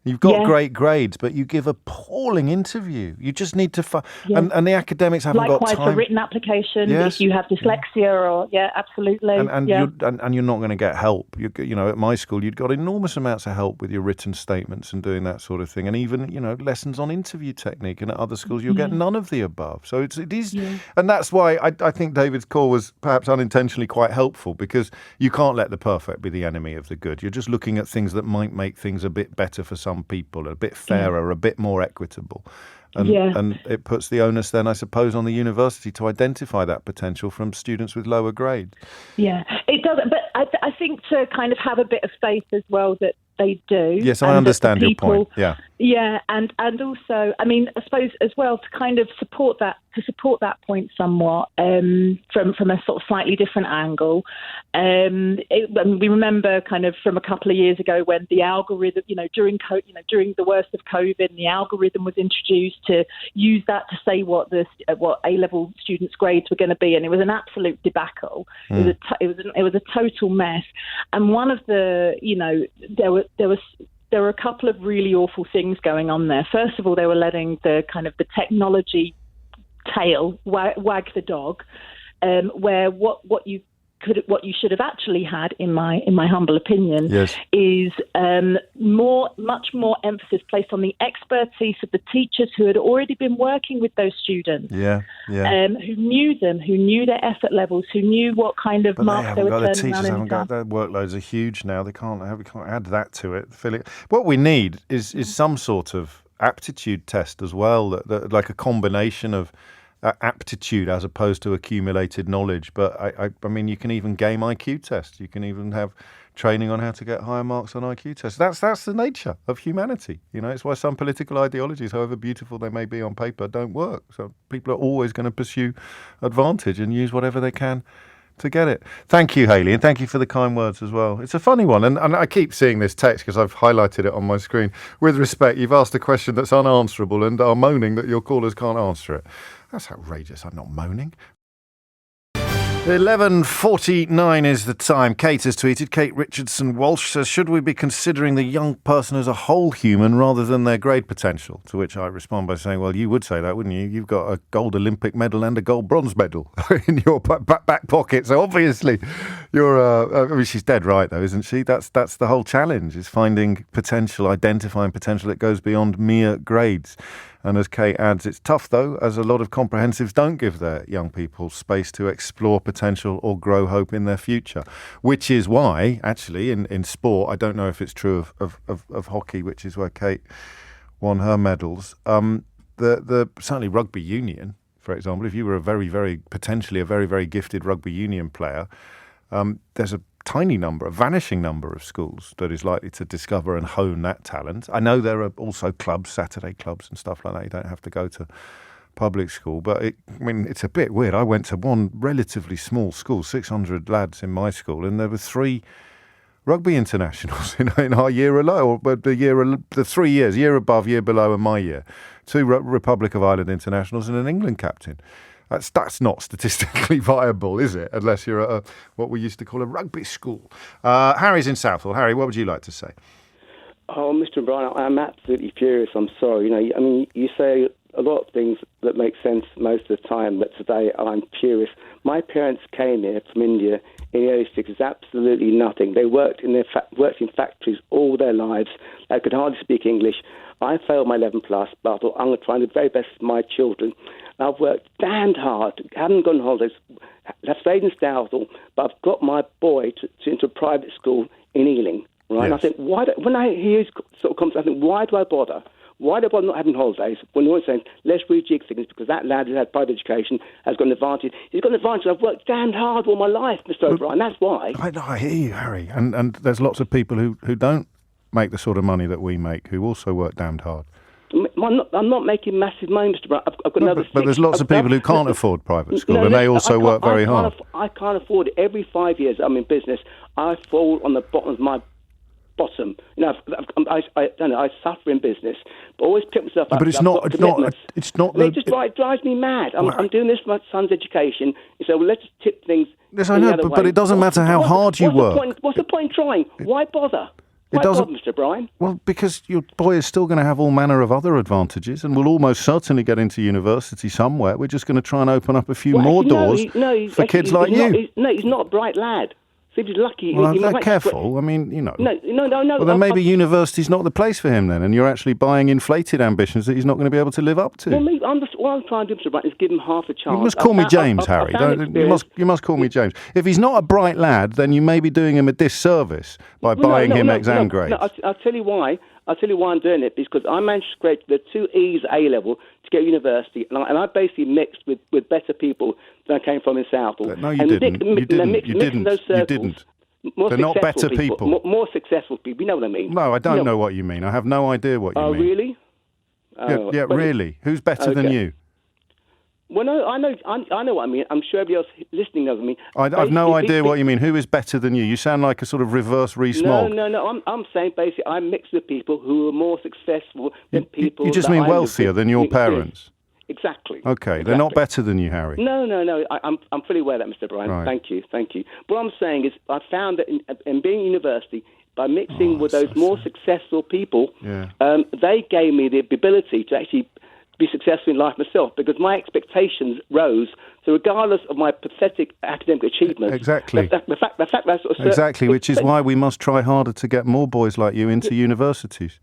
You've got great grades, but you give a appalling interview. You just need to and the academics haven't got time. Likewise for written application, if you have dyslexia or absolutely. And you're not going to get help. At my school, you'd got enormous amounts of help with your written statements and doing that sort of thing, and even lessons on interview technique. And at other schools, you'll get none of the above. So it is, and that's why I think David's call was perhaps unintentionally quite helpful, because you can't let the perfect be the enemy of the good. You're just looking at things that might make things a bit better for some people, a bit fairer, a bit more equitable. And it puts the onus then, I suppose, on the university to identify that potential from students with lower grades. Yeah, it does. But I think to kind of have a bit of faith as well that they do. Yes, I understand your point. Yeah. Yeah, and also, I mean, I suppose as well to kind of support that point somewhat from a sort of slightly different angle. We remember kind of from a couple of years ago when the algorithm, during the worst of COVID, the algorithm was introduced to use that to say what A-level students' grades were going to be, and it was an absolute debacle. It was a total mess. And one of the, there were a couple of really awful things going on there. First of all, they were letting the kind of the technology tail wag the dog, where what you should have actually had, in my humble opinion, is much more emphasis placed on the expertise of the teachers who had already been working with those students, who knew them, who knew their effort levels, who knew what kind of marks they were turning around. The teachers haven't got their workloads are huge now. We can't add that to it. What we need is some sort of aptitude test as well, that like a combination of aptitude as opposed to accumulated knowledge. But I mean, you can even game IQ tests. You can even have training on how to get higher marks on IQ tests. That's the nature of humanity. It's why some political ideologies, however beautiful they may be on paper, don't work. So people are always going to pursue advantage and use whatever they can to get it. Thank you, Hayley, and thank you for the kind words as well. It's a funny one, and I keep seeing this text because I've highlighted it on my screen. With respect, you've asked a question that's unanswerable and are moaning that your callers can't answer it. That's outrageous. I'm not moaning. 11:49 is the time. Kate has tweeted. Kate Richardson Walsh says, should we be considering the young person as a whole human rather than their grade potential? To which I respond by saying, well, you would say that, wouldn't you? You've got a gold Olympic medal and a gold bronze medal in your back pocket. So obviously you're, she's dead right though, isn't she? That's the whole challenge, is finding potential, identifying potential that goes beyond mere grades. And as Kate adds, it's tough, though, as a lot of comprehensives don't give their young people space to explore potential or grow hope in their future, which is why, actually, in sport, I don't know if it's true of hockey, which is where Kate won her medals, certainly rugby union, for example, if you were potentially a very, very gifted rugby union player, there's a vanishing number of schools that is likely to discover and hone that talent. I know there are also clubs, Saturday clubs and stuff like that. You don't have to go to public school, but it's a bit weird. I went to one relatively small school, 600 lads in my school, and there were 3 rugby internationals in our year alone, or the 3 years, year above, year below, and my year. 2 Republic of Ireland internationals and an England captain. That's not statistically viable, is it? Unless you're at what we used to call a rugby school. Harry's in Southall. Harry, what would you like to say? Oh, Mr. O'Brien, I'm absolutely furious. I'm sorry. You say a lot of things that make sense most of the time, but today I'm curious. My parents came here from India in the early 60s, absolutely nothing. They worked in factories all their lives. They could hardly speak English. I failed my 11 plus, but I thought I'm going to try and do the very best for my children. I've worked damned hard, haven't gone on holidays, I've stayed in Southall, but I've got my boy into a private school in Ealing, right? Yes. And I think, when I hear his sort of comments, I think, why do I bother? Why do I bother not having holidays when you're always saying, let's rejig things because that lad who had private education has got an advantage. He's got an advantage. I've worked damned hard all my life, Mr. O'Brien, that's why. I hear you, Harry. And there's lots of people who don't make the sort of money that we make, who also work damned hard. I'm not making massive money, Mr. Brown. I've got another. But there's lots of people who can't afford private school, and they also work very hard. I can't afford it. Every 5 years I'm in business, I fall on the bottom of my bottom. You know, I suffer in business, but always pick myself up. But it's not. It drives me mad. I'm doing this for my son's education. So let's just tip things. Yes, I know, but it doesn't matter how hard you work. What's the point in trying? Why bother? Why bother, Mr. Bryan? Well, because your boy is still going to have all manner of other advantages and will almost certainly get into university somewhere. We're just going to try and open up a few more doors for kids like you. He's not a bright lad. So if he's lucky... Well, they're careful. I mean, you know... No. Well, then maybe university's not the place for him then, and you're actually buying inflated ambitions that he's not going to be able to live up to. Well, what I'm trying to do, Mr. Bryan, is give him half a chance. You must call me James, Harry. You must call me James. If he's not a bright lad, then you may be doing him a disservice by buying him exam grades. No, I'll tell you why. I'll tell you why I'm doing it, because I managed to scrape the 2 E's A-level to get to university, and I basically mixed with better people than I came from in Southall. No, you didn't. You didn't. They're not better people. More successful people. You know what I mean? No, I don't know what you mean. I have no idea what you mean. Oh, really? Yeah, really. Who's better than you? Well, no, I know what I mean. I'm sure everybody else listening knows what I mean. I've no idea what you mean. Who is better than you? You sound like a sort of reverse Rees-Mogg. No. I'm saying basically I mix with people who are more successful than people. You just mean wealthier than your parents. Exactly. Okay, they're not better than you, Harry. No. I'm fully aware of that, Mr. Bryan. Right. Thank you. What I'm saying is I found that in being university, by mixing with those more successful people, they gave me the ability to actually be successful in life myself, because my expectations rose. So regardless of my pathetic academic achievements, exactly, the fact that sort of exactly, which is why we must try harder to get more boys like you into universities.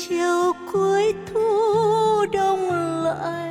Chiều cuối thu đông lại